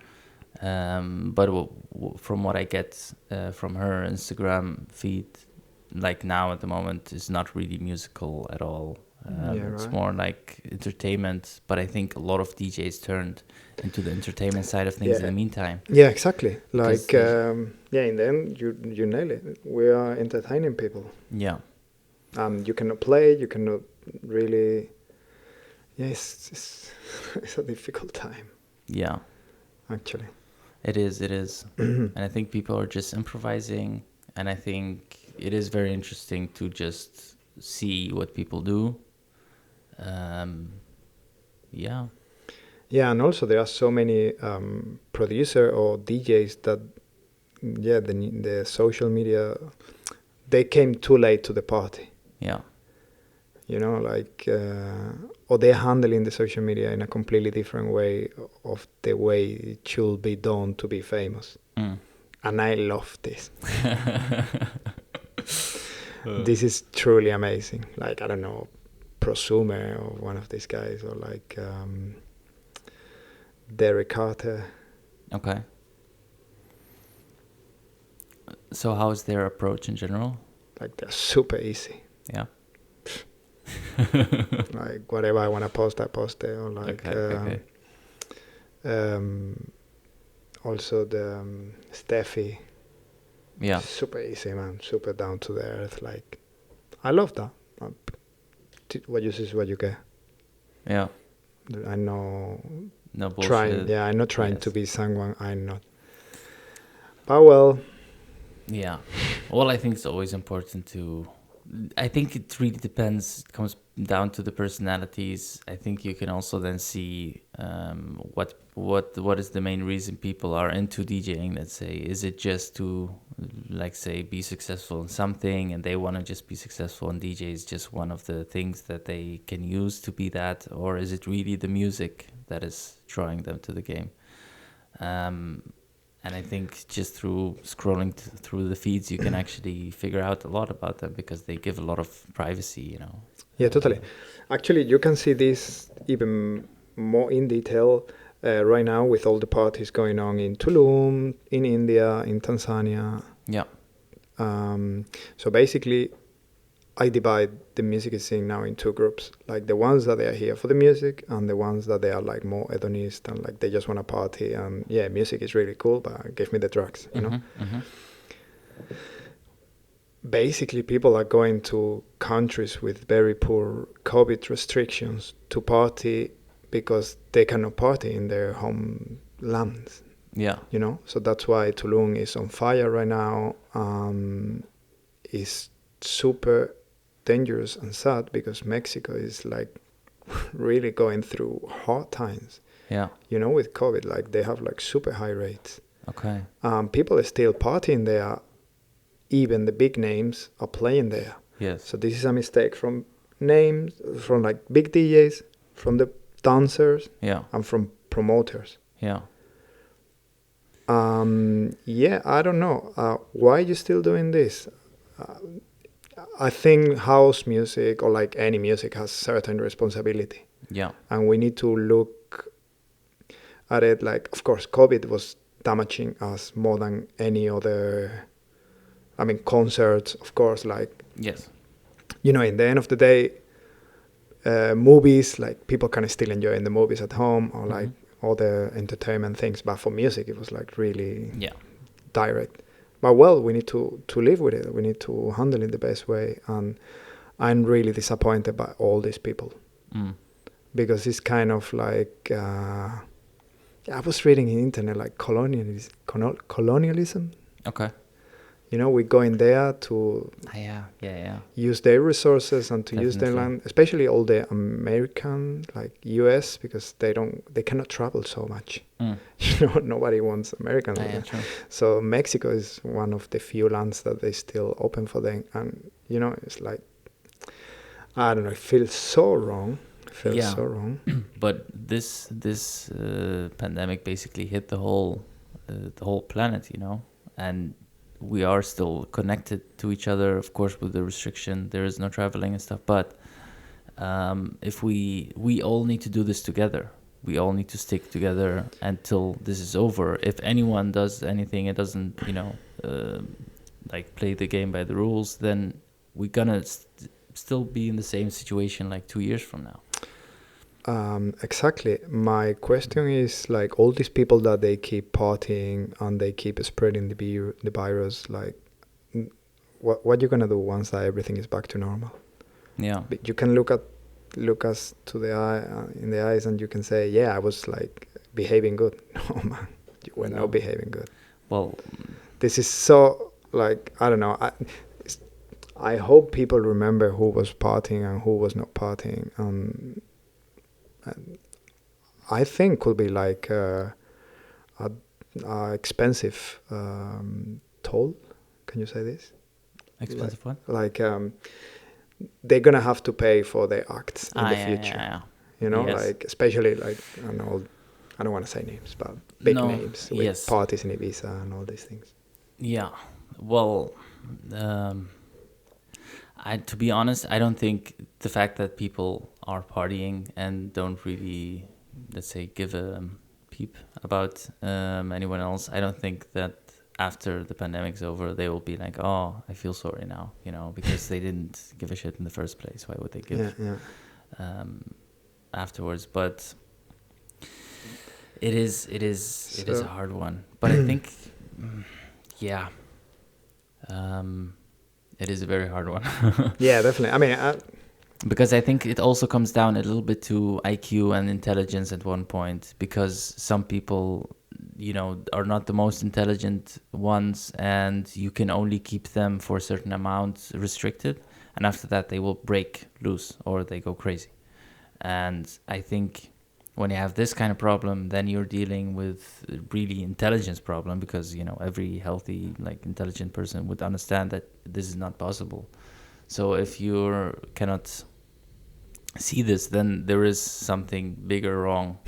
S1: But from what I get from her Instagram feed, like now at the moment, is not really musical at all. It's more like entertainment, but I think a lot of DJs turned into the entertainment side of things in the meantime.
S2: Yeah, exactly. Like, in the end, you nail it. We are entertaining people.
S1: Yeah.
S2: You cannot play, you cannot really... Yeah, it's a difficult time.
S1: Yeah.
S2: Actually.
S1: It is. And I think people are just improvising, and I think it is very interesting to just see what people do. Yeah,
S2: and also there are so many producer or DJs that, the social media, they came too late to the party.
S1: Yeah.
S2: Or they're handling the social media in a completely different way of the way it should be done to be famous. and I love this. This is truly amazing. Like, I don't know, Prosumer or one of these guys, or like Derek Carter.
S1: Okay. So how is their approach in general?
S2: Like, they're super easy.
S1: Yeah.
S2: Like, whatever I want to post, I post it. Or like,
S1: Okay.
S2: Also the Steffi.
S1: Yeah.
S2: Super easy, man. Super down to the earth. Like, I love that. What you see is what you get.
S1: Yeah.
S2: I know.
S1: No bullshit.
S2: I'm not trying to be someone I'm not. But well.
S1: Yeah. Well, I think it's always important to. I think it really depends. It comes down to the personalities. I think you can also then see what is the main reason people are into DJing. Let's say, is it just to, like, say, be successful in something, and they want to just be successful, and DJ is just one of the things that they can use to be that, or is it really the music that is drawing them to the game? And I think just through scrolling through the feeds, you can actually figure out a lot about them because they give a lot of privacy, you know.
S2: Yeah, totally. Actually, you can see this even more in detail right now with all the parties going on in Tulum, in India, in Tanzania.
S1: Yeah.
S2: So basically, I divide the music scene now in two groups, like the ones that they are here for the music and the ones that they are like more hedonist and like they just want to party and yeah, music is really cool, but give me the drugs, you know? Basically, people are going to countries with very poor COVID restrictions to party because they cannot party in their homelands.
S1: Yeah.
S2: You know? So that's why Tulum is on fire right now. It's super dangerous and sad because Mexico is like really going through hard times.
S1: Yeah.
S2: You know, with COVID, like they have like super high rates.
S1: Okay.
S2: People are still partying there. Even the big names are playing there.
S1: Yes.
S2: So this is a mistake from names, from like big DJs, from the dancers,
S1: Yeah.
S2: and from promoters.
S1: Yeah.
S2: Yeah, I don't know. Why are you still doing this? I think house music or like any music has certain responsibility.
S1: Yeah.
S2: And we need to look at it like, of course, COVID was damaging us more than any other, I mean, concerts, of course, like,
S1: Yes.
S2: you know, in the end of the day, movies, like people can still enjoy in the movies at home or like all the entertainment things. But for music, it was like really direct. But well, we need to live with it. We need to handle it the best way. And I'm really disappointed by all these people. Because it's kind of like, I was reading in the internet like colonialism.
S1: Okay.
S2: You know, we go in there to use their resources and to use their land, especially all the American, like US, because they cannot travel so much. You know, nobody wants American land. So Mexico is one of the few lands that they still open for them. And, you know, it's like, I don't know, it feels so wrong. So wrong.
S1: But this pandemic basically hit the whole planet, you know, and we are still connected to each other, of course, with the restriction. There is no traveling and stuff, but if we all need to do this together. We all need to stick together until this is over. If anyone does anything, it doesn't, you know, like play the game by the rules, then we're gonna still be in the same situation like 2 years from now.
S2: Exactly. My question is like all these people that they keep partying and they keep spreading the virus. Like, what you gonna do once that everything is back to normal?
S1: Yeah.
S2: You can look us to the eye in the eyes and you can say, yeah, I was like behaving good. No, man, you were not behaving good.
S1: Well,
S2: this is so like I don't know. I hope people remember who was partying and who was not partying. And I think could be like a expensive toll. Can you say this?
S1: Expensive what?
S2: Like they're gonna have to pay for their acts in the future.
S1: Yeah.
S2: You know,
S1: Yes.
S2: like especially like I don't want to say names, but big names with parties in Ibiza and all these things.
S1: Yeah. Well, um, to be honest, I don't think the fact that people are partying and don't really, let's say, give a peep about anyone else. I don't think that after the pandemic's over, they will be like, "Oh, I feel sorry now," because they didn't give a shit in the first place. Why would they give afterwards? But it is a hard one. But I think, yeah. It is a very hard one.
S2: Yeah, definitely. I mean,
S1: because I think it also comes down a little bit to IQ and intelligence at one point, because some people, are not the most intelligent ones, and you can only keep them for a certain amount restricted, and after that they will break loose or they go crazy. And I think when you have this kind of problem, then you're dealing with a really intelligence problem, because every healthy, like, intelligent person would understand that this is not possible. So if you cannot see this, then there is something bigger wrong,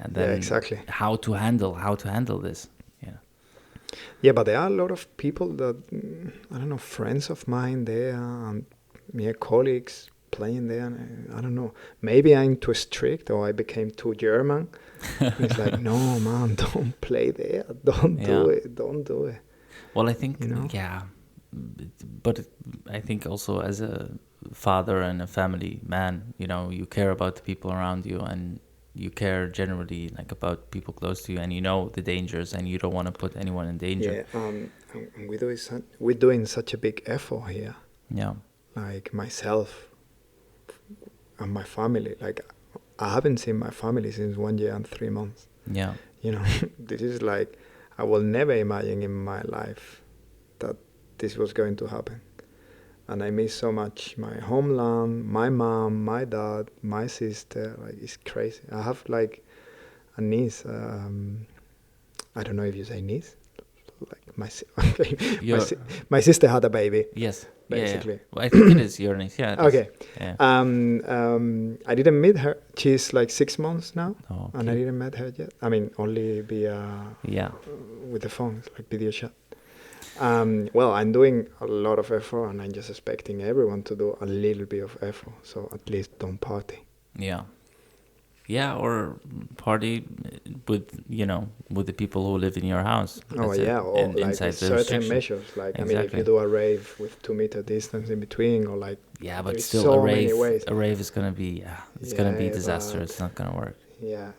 S1: and then
S2: yeah, exactly.
S1: how to handle this.
S2: Yeah, but there are a lot of people that I don't know, friends of mine there, and colleagues playing there, and I don't know, maybe I'm too strict or I became too German. It's like, no man, don't play there, don't do it.
S1: Well, I think, yeah, but I think also as a father and a family man, you care about the people around you, and you care generally, like, about people close to you, and the dangers, and you don't want to put anyone in danger.
S2: Yeah, and we're doing such a big effort here.
S1: Yeah.
S2: Like myself and my family. Like, I haven't seen my family since 1 year and 3 months.
S1: Yeah.
S2: This is like, I will never imagine in my life that this was going to happen. And I miss so much my homeland, my mom, my dad, my sister. Like, it's crazy. I have like a niece. I don't know if you say niece. Like my sister had a baby.
S1: Yes.
S2: Basically.
S1: Yeah. Well, I think it is your niece. Yeah.
S2: Okay.
S1: Yeah.
S2: I didn't meet her. She's like 6 months now,
S1: okay.
S2: And I didn't meet her yet. I mean, only via with the phone, like video chat. Well, I'm doing a lot of effort, and I'm just expecting everyone to do a little bit of effort. So at least don't party.
S1: Yeah. Yeah, or party with with the people who live in your house.
S2: Oh yeah, or like certain measures. Like, exactly. I mean, if you do a rave with 2 meter distance in between, or like,
S1: but still so a rave is gonna be gonna be a disaster. It's not gonna work.
S2: Yeah.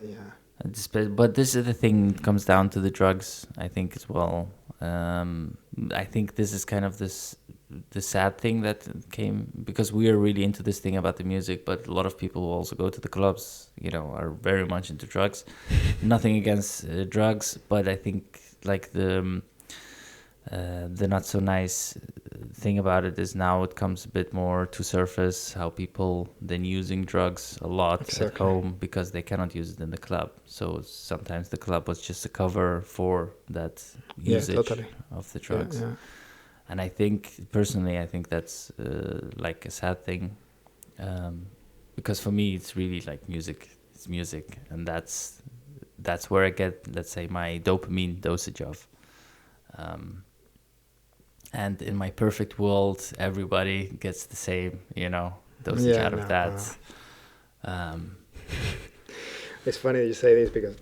S1: But this is the thing, comes down to the drugs, I think, as well. I think this is kind of the sad thing that came, because we are really into this thing about the music, but a lot of people who also go to the clubs, are very much into drugs. Nothing against drugs, but I think, like, the not so nice thing about it is now it comes a bit more to surface, how people then using drugs a lot at home because they cannot use it in the club. So sometimes the club was just a cover for that usage of the drugs. Yeah. And I think, personally, that's like a sad thing, because for me it's really like music. It's music, and that's where I get, let's say, my dopamine dosage of. And in my perfect world, everybody gets the same, dosage out of that.
S2: It's funny you say this, because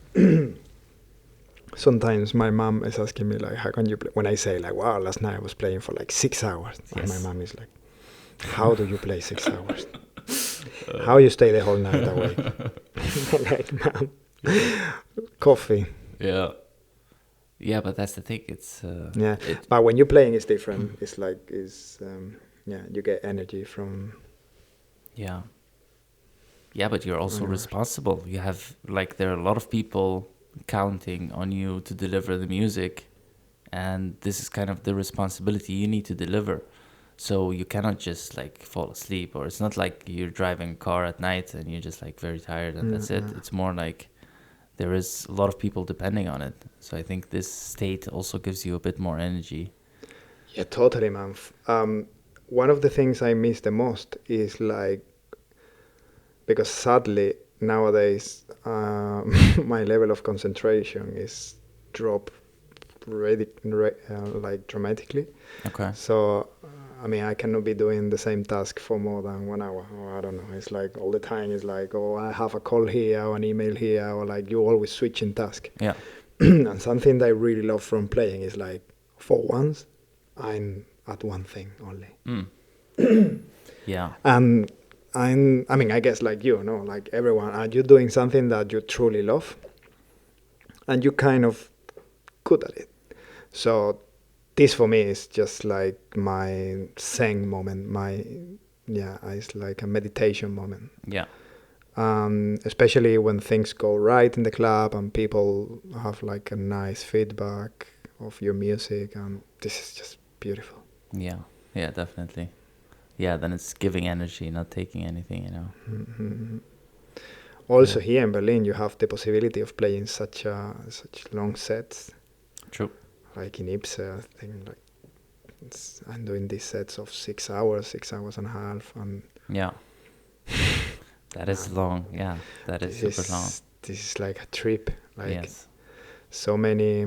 S2: sometimes my mom is asking me, like, how can you play? When I say, like, wow, last night I was playing for like 6 hours. Yes. And my mom is like, how do you play 6 hours? How you stay the whole night awake? Like, mom, coffee.
S1: Yeah. Yeah, but that's the thing. It's
S2: but when you're playing, it's different. It's like you get energy from.
S1: Yeah. Yeah, but you're also responsible. You have, like, there are a lot of people counting on you to deliver the music, and this is kind of the responsibility you need to deliver. So you cannot just, like, fall asleep, or it's not like you're driving a car at night and you're just, like, very tired and that's it. It's more like there is a lot of people depending on it. So I think this state also gives you a bit more energy.
S2: Yeah, totally, man. One of the things I miss the most is, like, because sadly nowadays my level of concentration is dropped like dramatically.
S1: Okay.
S2: So, I mean, I cannot be doing the same task for more than 1 hour. Or I don't know. It's like all the time. It's like, oh, I have a call here or an email here, or like you always switching task.
S1: Yeah.
S2: And something that I really love from playing is like, for once, I'm at one thing only.
S1: Yeah.
S2: And I mean, I guess like you know, like everyone, are you doing something that you truly love? And you kind of good at it. So this for me is just like my Zen moment. It's like a meditation moment.
S1: Yeah.
S2: Especially when things go right in the club and people have like a nice feedback of your music, and this is just beautiful.
S1: Yeah. Yeah, definitely. Yeah, then it's giving energy, not taking anything, you know.
S2: Mm-hmm. Also, here in Berlin, you have the possibility of playing such long sets.
S1: True.
S2: Like in Ipse, I think like I'm doing these sets of 6 hours, 6 hours and a half, and
S1: yeah, that is long. Yeah, that is super long.
S2: This is like a trip. Like
S1: yes.
S2: So many.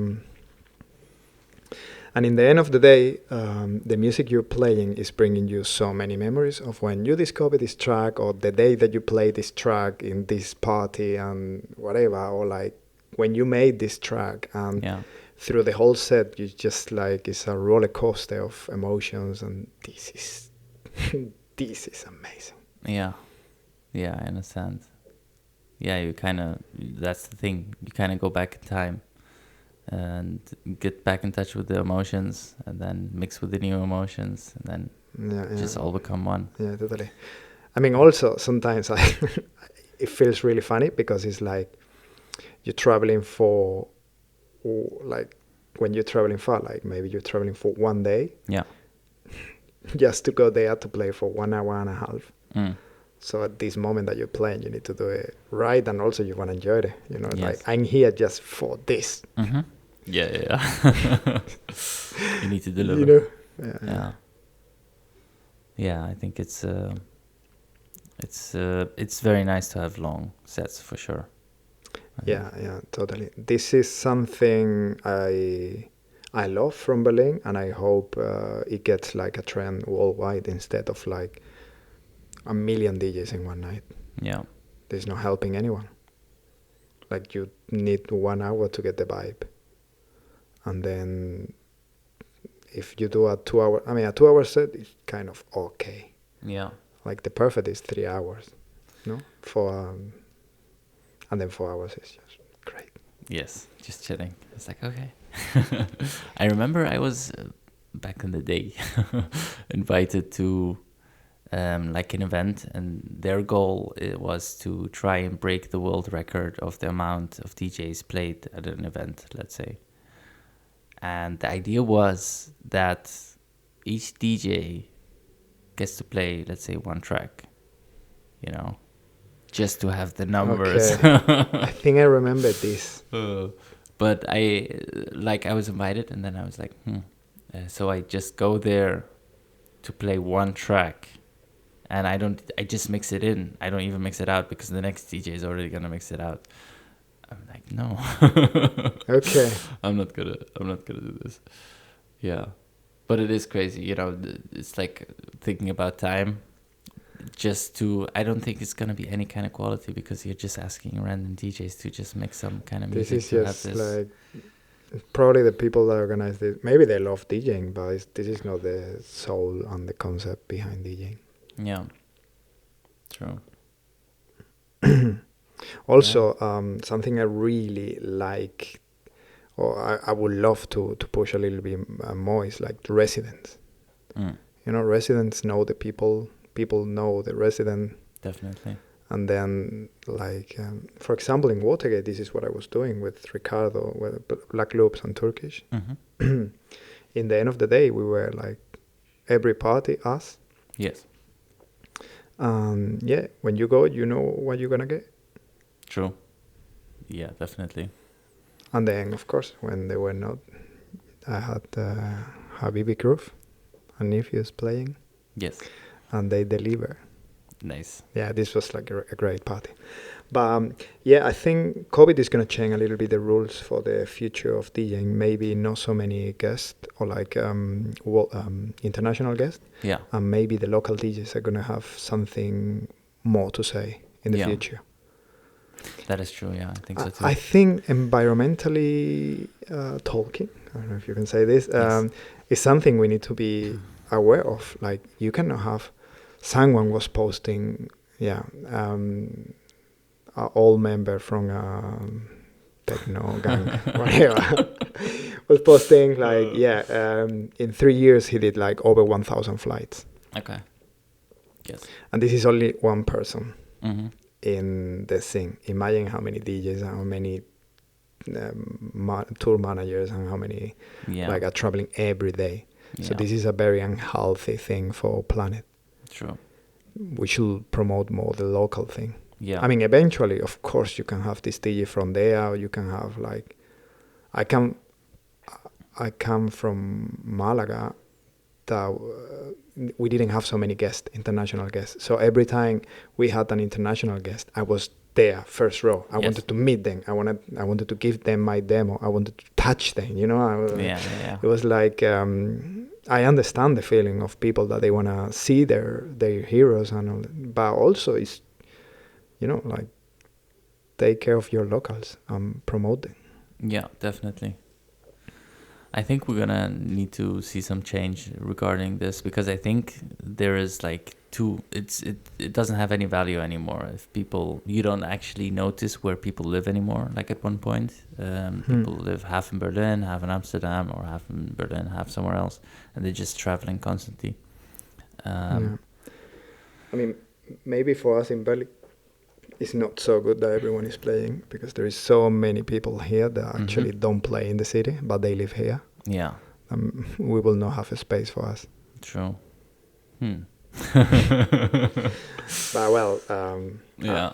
S2: And in the end of the day, the music you're playing is bringing you so many memories of when you discovered this track, or the day that you played this track in this party and whatever, or like when you made this track, and through the whole set, you just like, it's a roller coaster of emotions, and this is this is amazing.
S1: Yeah, yeah, I understand. Yeah, you kind of, that's the thing. You kind of go back in time and get back in touch with the emotions, and then mix with the new emotions, and then just all become one.
S2: Yeah, totally. I mean, also sometimes it feels really funny because it's like you're traveling for, like when you're traveling far, like maybe you're traveling for one day.
S1: Yeah.
S2: Just to go there to play for 1 hour and a half.
S1: Mm.
S2: So at this moment that you're playing, you need to do it right, and also you want to enjoy it. You know,
S1: yes.
S2: Like I'm here just for this.
S1: Mm-hmm. Yeah. You need to deliver.
S2: You know?
S1: Yeah. I think it's very nice to have long sets for sure.
S2: Yeah, totally. This is something I love from Berlin, and I hope it gets like a trend worldwide instead of like a million DJs in one night.
S1: Yeah.
S2: There's no helping anyone. Like you need 1 hour to get the vibe. And then if you do a 2 hour, I mean, a 2 hour set is kind of okay.
S1: Yeah.
S2: Like the perfect is 3 hours, no? And then 4 hours is just great.
S1: Yes, just chilling. It's like, okay. I remember I was, back in the day, invited to like an event, and their goal was to try and break the world record of the amount of DJs played at an event, let's say. And the idea was that each DJ gets to play, let's say, one track, you know, just to have the numbers.
S2: Okay. I think I remember this.
S1: But I was invited, and then I was like, so I just go there to play one track, and I just mix it in. I don't even mix it out because the next DJ is already gonna mix it out. I'm like, no.
S2: Okay.
S1: I'm not gonna do this. Yeah, but it is crazy, you know. It's like thinking about time. I don't think it's gonna be any kind of quality because you're just asking random DJs to just make some kind of music.
S2: This is just like probably the people that organize this. Maybe they love DJing, but this is not the soul and the concept behind DJing.
S1: Yeah. True.
S2: Also, something I really like, or I would love to push a little bit more, is like the residents. You know, residents know the people know the resident.
S1: Definitely.
S2: And then, like, for example, in Watergate, this is what I was doing with Ricardo, with Black Loops and Turkish.
S1: Mm-hmm.
S2: In the end of the day, we were like every party, us.
S1: Yes.
S2: Yeah, when you go, you know what you're gonna get.
S1: True. Yeah, definitely.
S2: And then, of course, when they were not, I had Habibi Groove and Nephews playing.
S1: Yes.
S2: And they deliver.
S1: Nice.
S2: Yeah, this was like a great party. But yeah, I think COVID is going to change a little bit the rules for the future of DJing. Maybe not so many guests or like international guests.
S1: Yeah.
S2: And maybe the local DJs are going to have something more to say in the future.
S1: That is true, yeah. I think so too.
S2: I think environmentally talking, I don't know if you can say this, is something we need to be aware of. Like, you cannot have... Someone was posting, an old member from a techno gang, whatever, was posting like, in 3 years he did like over 1,000 flights.
S1: Okay. Yes.
S2: And this is only one person
S1: Mm-hmm.
S2: in the scene. Imagine how many DJs and how many tour managers and how many like are traveling every day. So this is a very unhealthy thing for planet.
S1: True.
S2: We should promote more the local thing.
S1: Yeah.
S2: I mean, eventually, of course, you can have this DJ from there. Or you can have like, I come from Malaga. That we didn't have so many guests, international guests. So every time we had an international guest, I was there, first row. I wanted to meet them. I wanted to give them my demo. I wanted to touch them. You know. It was like I understand the feeling of people that they want to see their heroes and all, but also it's, like, take care of your locals and promote them.
S1: Yeah, definitely. I think we're gonna need to see some change regarding this, because I think there is like it doesn't have any value anymore if you don't actually notice where people live anymore. Like at one point, people live half in Berlin, half in Amsterdam, or half in Berlin, half somewhere else, and they're just traveling constantly.
S2: I mean, maybe for us in Berlin, it's not so good that everyone is playing, because there is so many people here that actually don't play in the city, but they live here.
S1: Yeah.
S2: We will not have a space for us.
S1: True.
S2: But well,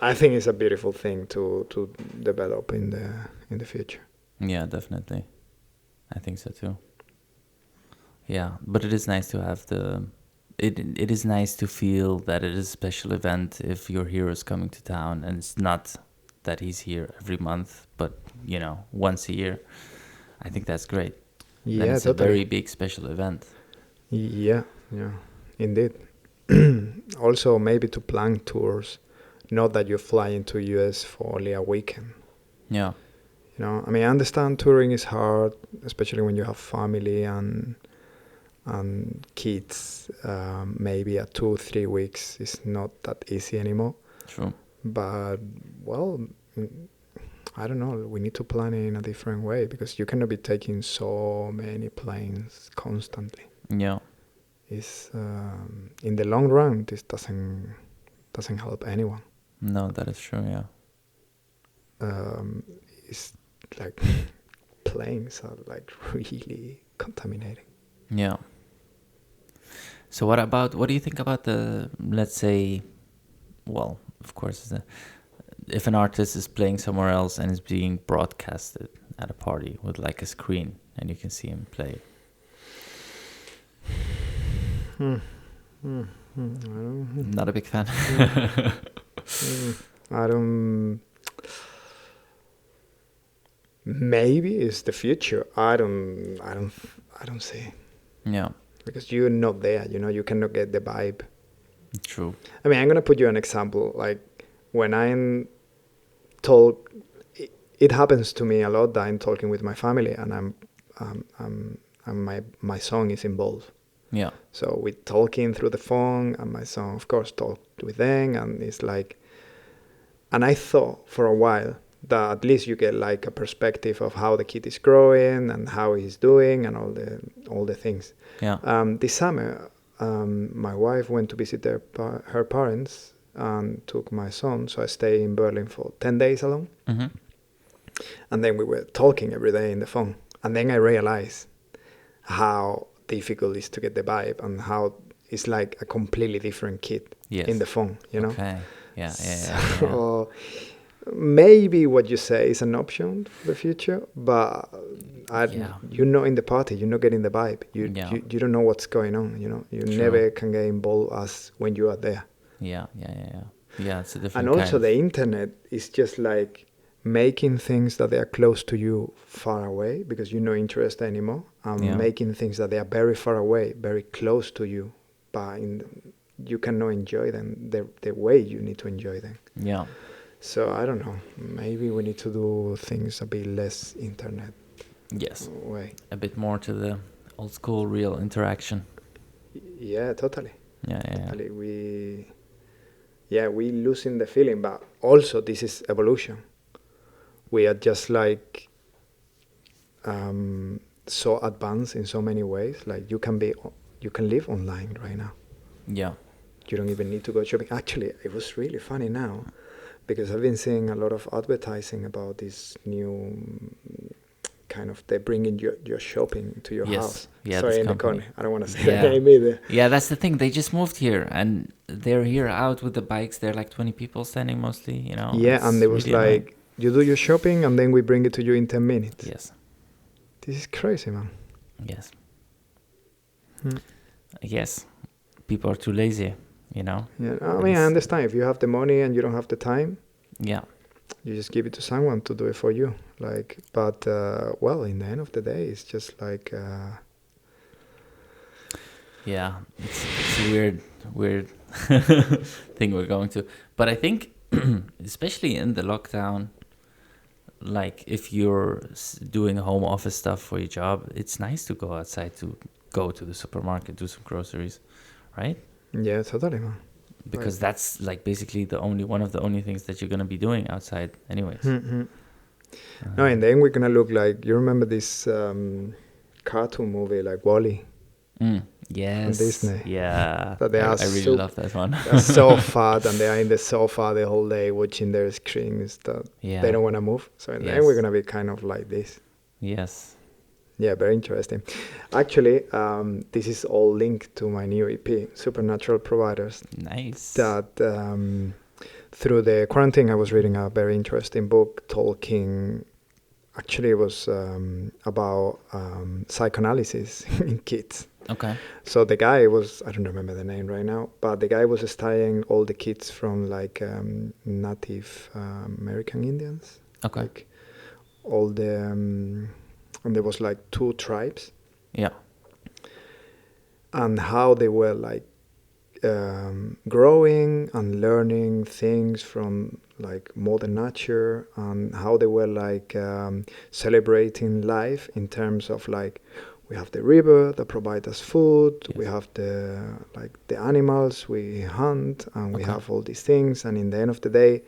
S2: I think it's a beautiful thing to develop in the future.
S1: Yeah, definitely. I think so too. Yeah, but it is nice to have It is nice to feel that it is a special event if your hero is coming to town, and it's not that he's here every month, but once a year. I think that's great.
S2: Yeah,
S1: then it's a very big special event.
S2: Yeah, indeed. Also, maybe to plan tours, not that you fly into US for only a weekend.
S1: Yeah.
S2: I mean, I understand touring is hard, especially when you have family and kids. Maybe a 2-3 weeks is not that easy anymore.
S1: True.
S2: But, well, I don't know. We need to plan it in a different way, because you cannot be taking so many planes constantly.
S1: Yeah.
S2: It's in the long run, this doesn't help anyone.
S1: No, that is true. Yeah.
S2: It's like planes are like really contaminating.
S1: Yeah. So what do you think about let's say, well, of course, if an artist is playing somewhere else and is being broadcasted at a party with like a screen and you can see him play? Not a big fan.
S2: I don't. Maybe it's the future. I don't see.
S1: Yeah.
S2: Because you're not there, you cannot get the vibe.
S1: True.
S2: I mean, I'm gonna put you an example. Like when I'm told, it happens to me a lot that I'm talking with my family and my song is involved.
S1: Yeah.
S2: So we're talking through the phone, and my son, of course, talked with them, and it's like, and I thought for a while that at least you get like a perspective of how the kid is growing and how he's doing and all the things.
S1: Yeah.
S2: This summer, my wife went to visit her parents and took my son, so I stayed in Berlin for 10 days alone.
S1: Mm-hmm.
S2: And then we were talking every day in the phone, and then I realized how difficult it is to get the vibe and how it's like a completely different kid in the phone,
S1: Okay. Yeah.
S2: So maybe what you say is an option for the future, but in the party, you're not getting the vibe. You don't know what's going on. You never can get involved as when you are there.
S1: Yeah. Yeah, it's a
S2: And
S1: different kind
S2: also
S1: of...
S2: the internet is just like making things that they are close to you far away because you're not interested anymore, and
S1: Yeah.
S2: making things that they are very far away very close to you, but you cannot enjoy them the way you need to enjoy them.
S1: Yeah.
S2: So I don't know, maybe we need to do things a bit less internet
S1: Yes.
S2: way.
S1: A bit more to the old school real interaction.
S2: Yeah, totally.
S1: Yeah.
S2: Totally. We losing the feeling, but also this is evolution. We are just like so advanced in so many ways. Like you can live online right now.
S1: Yeah.
S2: You don't even need to go shopping. Actually, it was really funny now because I've been seeing a lot of advertising about this new kind of, they bring in your shopping to your house.
S1: Yeah,
S2: Sorry,
S1: this
S2: in the
S1: company.
S2: corner. I don't want to say
S1: Yeah.
S2: the name either.
S1: Yeah, that's the thing. They just moved here, and they're here out with the bikes. They're like 20 people standing mostly, you know.
S2: Yeah,
S1: It's
S2: and it was
S1: really
S2: like,
S1: annoying.
S2: you do your shopping and then we bring it to you in 10 minutes.
S1: Yes.
S2: This is crazy, man.
S1: Yes.
S2: Hmm.
S1: Yes. People are too lazy, you know.
S2: Yeah, I mean, I understand if you have the money and you don't have the time,
S1: Yeah.
S2: you just give it to someone to do it for you. Like, but well, in the end of the day, it's just like
S1: Yeah, it's a weird thing we're going to. But I think, especially in the lockdown, like if you're doing home office stuff for your job, it's nice to go outside, to go to the supermarket, do some groceries, right?
S2: yeah, totally, man.
S1: Because
S2: Right.
S1: that's like basically one of the only things that you're gonna be doing outside, anyways.
S2: Mm-hmm. No, and then we're gonna look like, you remember this cartoon movie like Wall-E
S1: Yes.
S2: on Disney?
S1: Yeah.
S2: That they are
S1: I really love that one.
S2: they're so fat and they are in the sofa the whole day watching their screens that
S1: Yeah.
S2: they don't want to move. So in the end,
S1: Yes.
S2: we're gonna be kind of like this.
S1: Yes.
S2: Yeah, very interesting. Actually, this is all linked to my new EP, Supernatural Providers.
S1: Nice.
S2: That through the quarantine, I was reading a very interesting book talking. Actually, it was about psychoanalysis in kids.
S1: Okay.
S2: So the guy was, I don't remember the name right now, but the guy was studying all the kids from like Native American Indians.
S1: Okay.
S2: Like all the, and there was like 2 tribes.
S1: Yeah.
S2: And how they were like growing and learning things from like Mother Nature, and how they were like celebrating life in terms of like, we have the river that provides us food,
S1: Yes.
S2: we have the animals we hunt, and we
S1: Okay.
S2: have all these things, and in the end of the day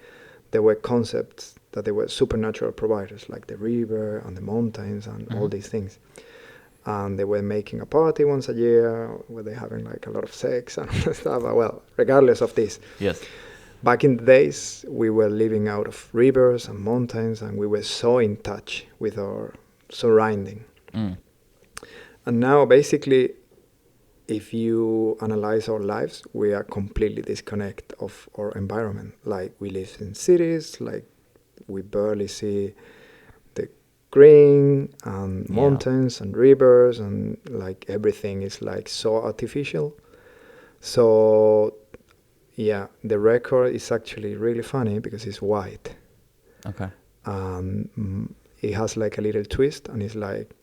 S2: there were concepts that they were supernatural providers, like the river and the mountains and all these things. And they were making a party once a year where they're having like a lot of sex and all that stuff. Well, regardless of this,
S1: Yes.
S2: back in the days, we were living out of rivers and mountains, and we were so in touch with our surrounding. And now, basically, if you analyze our lives, we are completely disconnected of our environment. Like, we live in cities, like we barely see the green and mountains and rivers, and like everything is like so artificial. So yeah, the record is actually really funny because it's white.
S1: Okay.
S2: It has like a little twist, and it's like,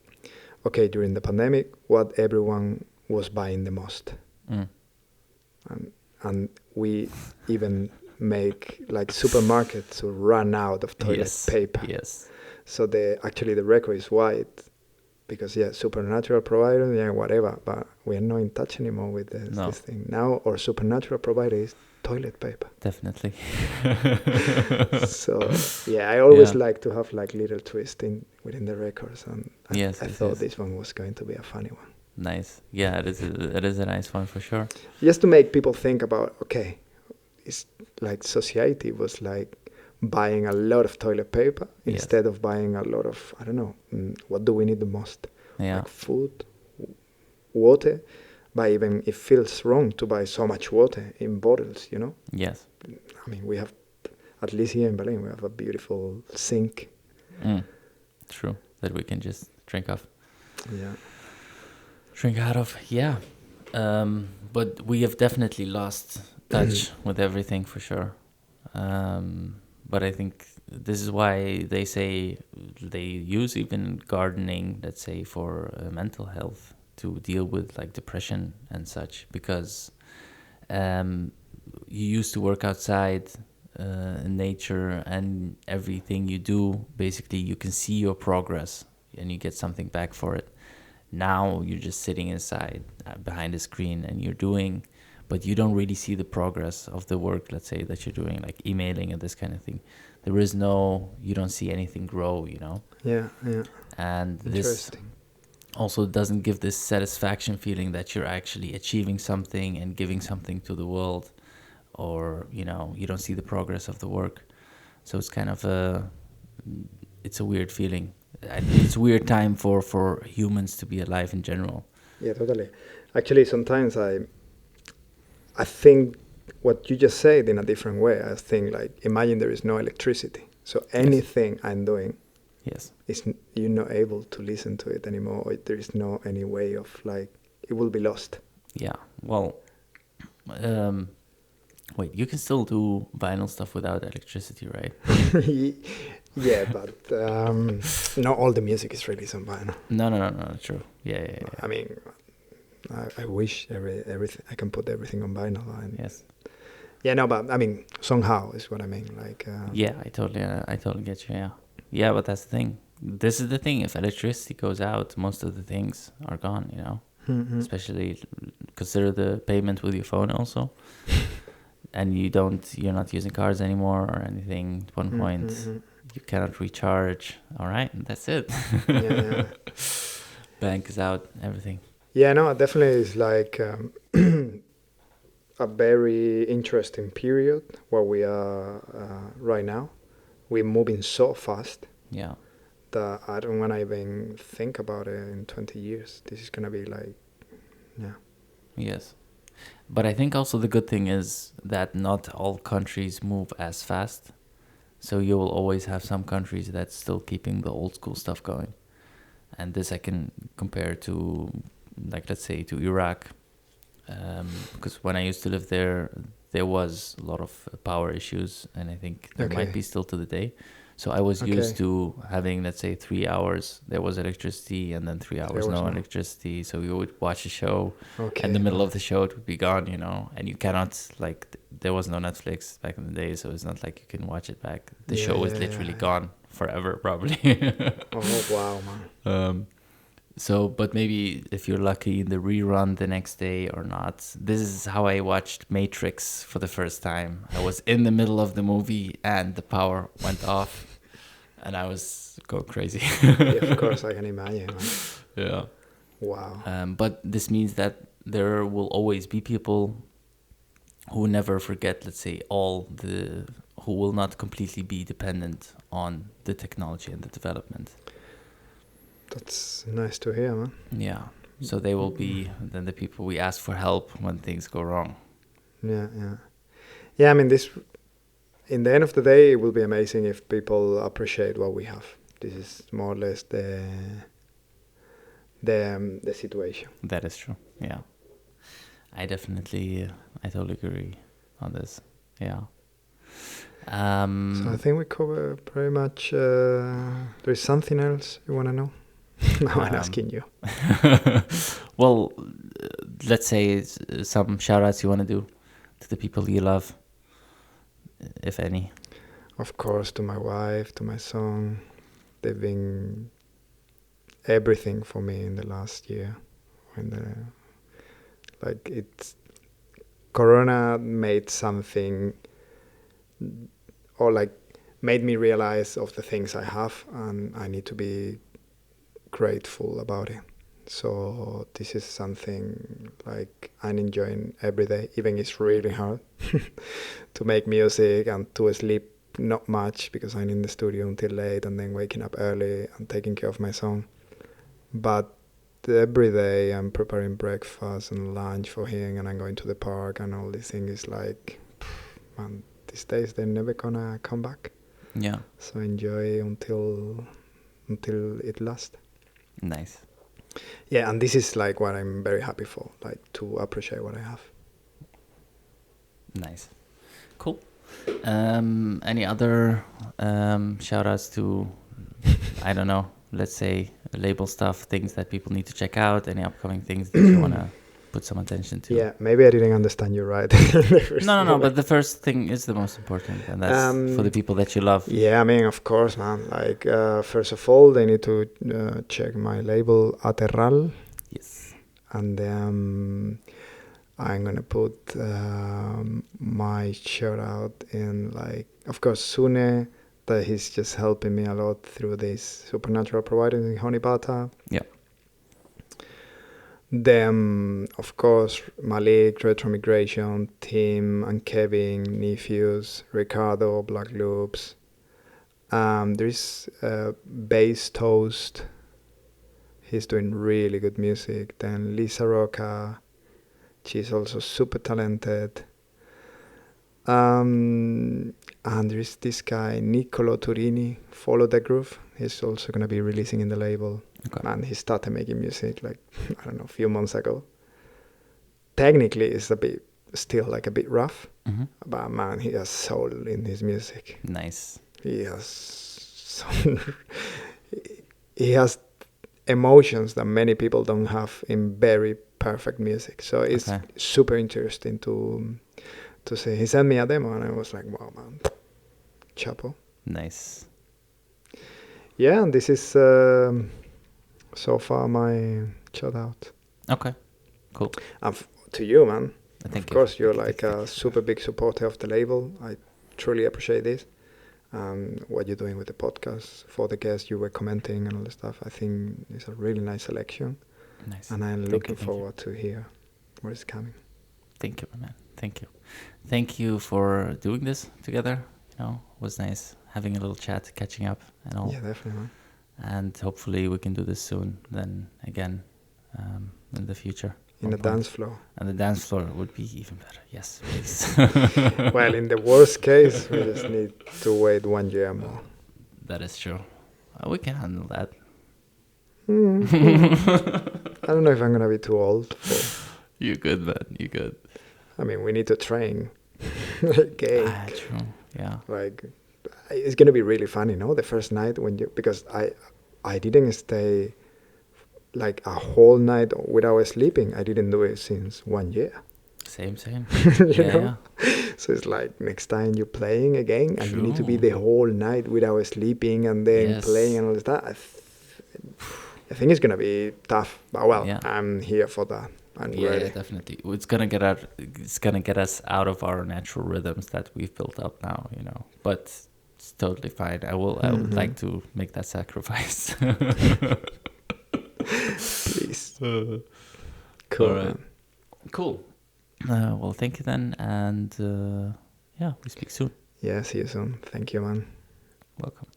S2: okay, during the pandemic, what everyone was buying the most. And we even make like supermarkets to run out of toilet paper.
S1: Yes.
S2: So actually the record is white because supernatural provider, whatever, but we are not in touch anymore with this thing. Now our supernatural provider is toilet paper.
S1: Definitely.
S2: So I always like to have like little twist within the records, and I thought this one was going to be a funny one.
S1: Nice. Yeah, it is a nice one for sure.
S2: Just to make people think about, okay, it's like society was like buying a lot of toilet paper instead of buying a lot of, I don't know, what do we need the most?
S1: Yeah.
S2: Like food, water, but even it feels wrong to buy so much water in bottles, you know?
S1: Yes.
S2: I mean, we have, at least here in Berlin, we have a beautiful sink.
S1: True, that we can just drink off.
S2: Yeah.
S1: Drink out of, yeah. But we have definitely lost touch with everything for sure. But I think this is why they say they use even gardening, let's say, for mental health to deal with like depression and such, because um, you used to work outside in nature, and everything you do, basically, you can see your progress and you get something back for it. Now you're just sitting inside behind a screen and you're doing, but you don't really see the progress of the work, let's say, that you're doing, like emailing and this kind of thing. You don't see anything grow, you know?
S2: Yeah, yeah.
S1: And this
S2: Interesting.
S1: also doesn't give this satisfaction feeling that you're actually achieving something and giving something to the world, or, you know, you don't see the progress of the work. So it's kind of it's a weird feeling. And it's a weird time for humans to be alive in general.
S2: Yeah, totally. Actually, sometimes I think what you just said in a different way. I think like imagine there is no electricity, so
S1: Yes.
S2: anything I'm doing
S1: Yes.
S2: is you're not able to listen to it anymore. Or there is no any way of like it will be lost.
S1: Yeah. Well, um, wait, you can still do vinyl stuff without electricity, right?
S2: Yeah, but not all the music is released on vinyl.
S1: No. True. Yeah.
S2: I mean, I wish everything I can put everything on vinyl. And
S1: Yes.
S2: yeah, no, but I mean somehow is what I mean. Like
S1: Yeah, I totally get you. Yeah. Yeah, but that's the thing. This is the thing. If electricity goes out, most of the things are gone. You know, especially consider the payment with your phone also. And you're not using cards anymore or anything. At one point, you cannot recharge. All right, that's it.
S2: Yeah.
S1: Bank is out, everything.
S2: Yeah, no, definitely it's like a very interesting period where we are right now. We're moving so fast
S1: Yeah.
S2: that I don't want to even think about it in 20 years. This is going to be like, yeah.
S1: Yes. But I think also the good thing is that not all countries move as fast. So you will always have some countries that's still keeping the old school stuff going. And this I can compare to, like, let's say to Iraq. Because when I used to live there was a lot of power issues, and I think there might be still to the day. So I was used to having, let's say, 3 hours there was electricity, and then 3 hours no electricity. So we would watch a show, and in the middle of the show it would be gone, you know. And you cannot, like, there was no Netflix back in the day, so it's not like you can watch it back. The show is literally gone forever, probably.
S2: Oh wow, man.
S1: So, but maybe if you're lucky, the rerun the next day or not. This is how I watched Matrix for the first time. I was in the middle of the movie and the power went off, and I was going crazy.
S2: Yeah, of course, I can imagine. Man.
S1: Yeah.
S2: Wow.
S1: But this means that there will always be people who never forget, let's say, who will not completely be dependent on the technology and the development.
S2: That's nice to hear, man.
S1: Yeah. So they will be then the people we ask for help when things go wrong.
S2: Yeah. I mean, in the end of the day, it will be amazing if people appreciate what we have. This is more or less the situation.
S1: That is true. Yeah. I totally agree on this. Yeah.
S2: So I think we cover pretty much. There is something else you want to know? No, I'm asking you.
S1: Well, let's say some shout outs you want to do to the people you love, if any.
S2: Of course, to my wife, to my son. They've been everything for me in the last year. Corona made something, or like made me realize of the things I have, and I need to be grateful about it. So this is something like I'm enjoying every day, even it's really hard to make music and to sleep not much because I'm in the studio until late and then waking up early and taking care of my son. But every day I'm preparing breakfast and lunch for him, and I'm going to the park, and all these things is like, man, these days they're never gonna come back.
S1: Yeah.
S2: So enjoy until it lasts.
S1: Nice.
S2: Yeah, and this is like what I'm very happy for, like to appreciate what I have.
S1: Nice. Cool. Any other shout outs to, I don't know, let's say label stuff, things that people need to check out, any upcoming things that you want to put some attention to?
S2: Yeah, maybe I didn't understand you right.
S1: No, but the first thing is the most important, and that's for the people that you love.
S2: Yeah, I mean, of course, man. Like, first of all, they need to check my label, Aterral.
S1: Yes.
S2: And then I'm going to put my shout out in, like, of course, Sune, that he's just helping me a lot through this supernatural providers in Honey Butter.
S1: Yeah.
S2: Then, of course, Malik, Retro Migration, Tim and Kevin, Nephews, Ricardo, Black Loops. There's Bass Toast. He's doing really good music. Then Lisa Roca. She's also super talented. And there's this guy, Niccolo Turini, Follow the Groove. He's also going to be releasing in the label.
S1: Okay.
S2: Man, he started making music like, I don't know, a few months ago. Technically, it's still like a bit rough.
S1: Mm-hmm.
S2: But man, he has soul in his music.
S1: Nice.
S2: He has he has emotions that many people don't have in very perfect music. So it's super interesting to see. He sent me a demo and I was like, wow, man, chapo.
S1: Nice.
S2: Yeah, and this is so far my shout out.
S1: Okay, cool.
S2: And to you, man.
S1: Thank
S2: of course, you're like a super big supporter of the label. I truly appreciate this. What you're doing with the podcast, for the guests you were commenting and all the stuff. I think it's a really nice selection.
S1: Nice.
S2: And I'm looking forward to hear what is coming.
S1: Thank you, man. Thank you. Thank you for doing this together. You know, it was nice having a little chat, catching up and all.
S2: Yeah, definitely, man.
S1: And hopefully we can do this soon then again in the future.
S2: In the dance floor.
S1: And the dance floor would be even better. Yes, please.
S2: Well, in the worst case, we just need to wait 1 year more.
S1: That is true. We can handle that.
S2: I don't know if I'm going to be too old for...
S1: You're good, man. You're good.
S2: I mean, we need to train. Again.
S1: True. Yeah.
S2: Like, it's going to be really funny, no? The first night when you... Because I didn't stay like a whole night without sleeping. I didn't do it since 1 year.
S1: Same.
S2: you know? So it's like next time you're playing again and you need to be the whole night without sleeping and then playing and all that. I think it's going to be tough. But well, I'm here for that.
S1: Yeah, definitely. It's gonna get us out of our natural rhythms that we've built up now, you know. But it's totally fine. I would like to make that sacrifice.
S2: Please.
S1: Cool. All right. Cool. Well, thank you then, and we speak soon.
S2: Yeah, see you soon. Thank you, man.
S1: Welcome.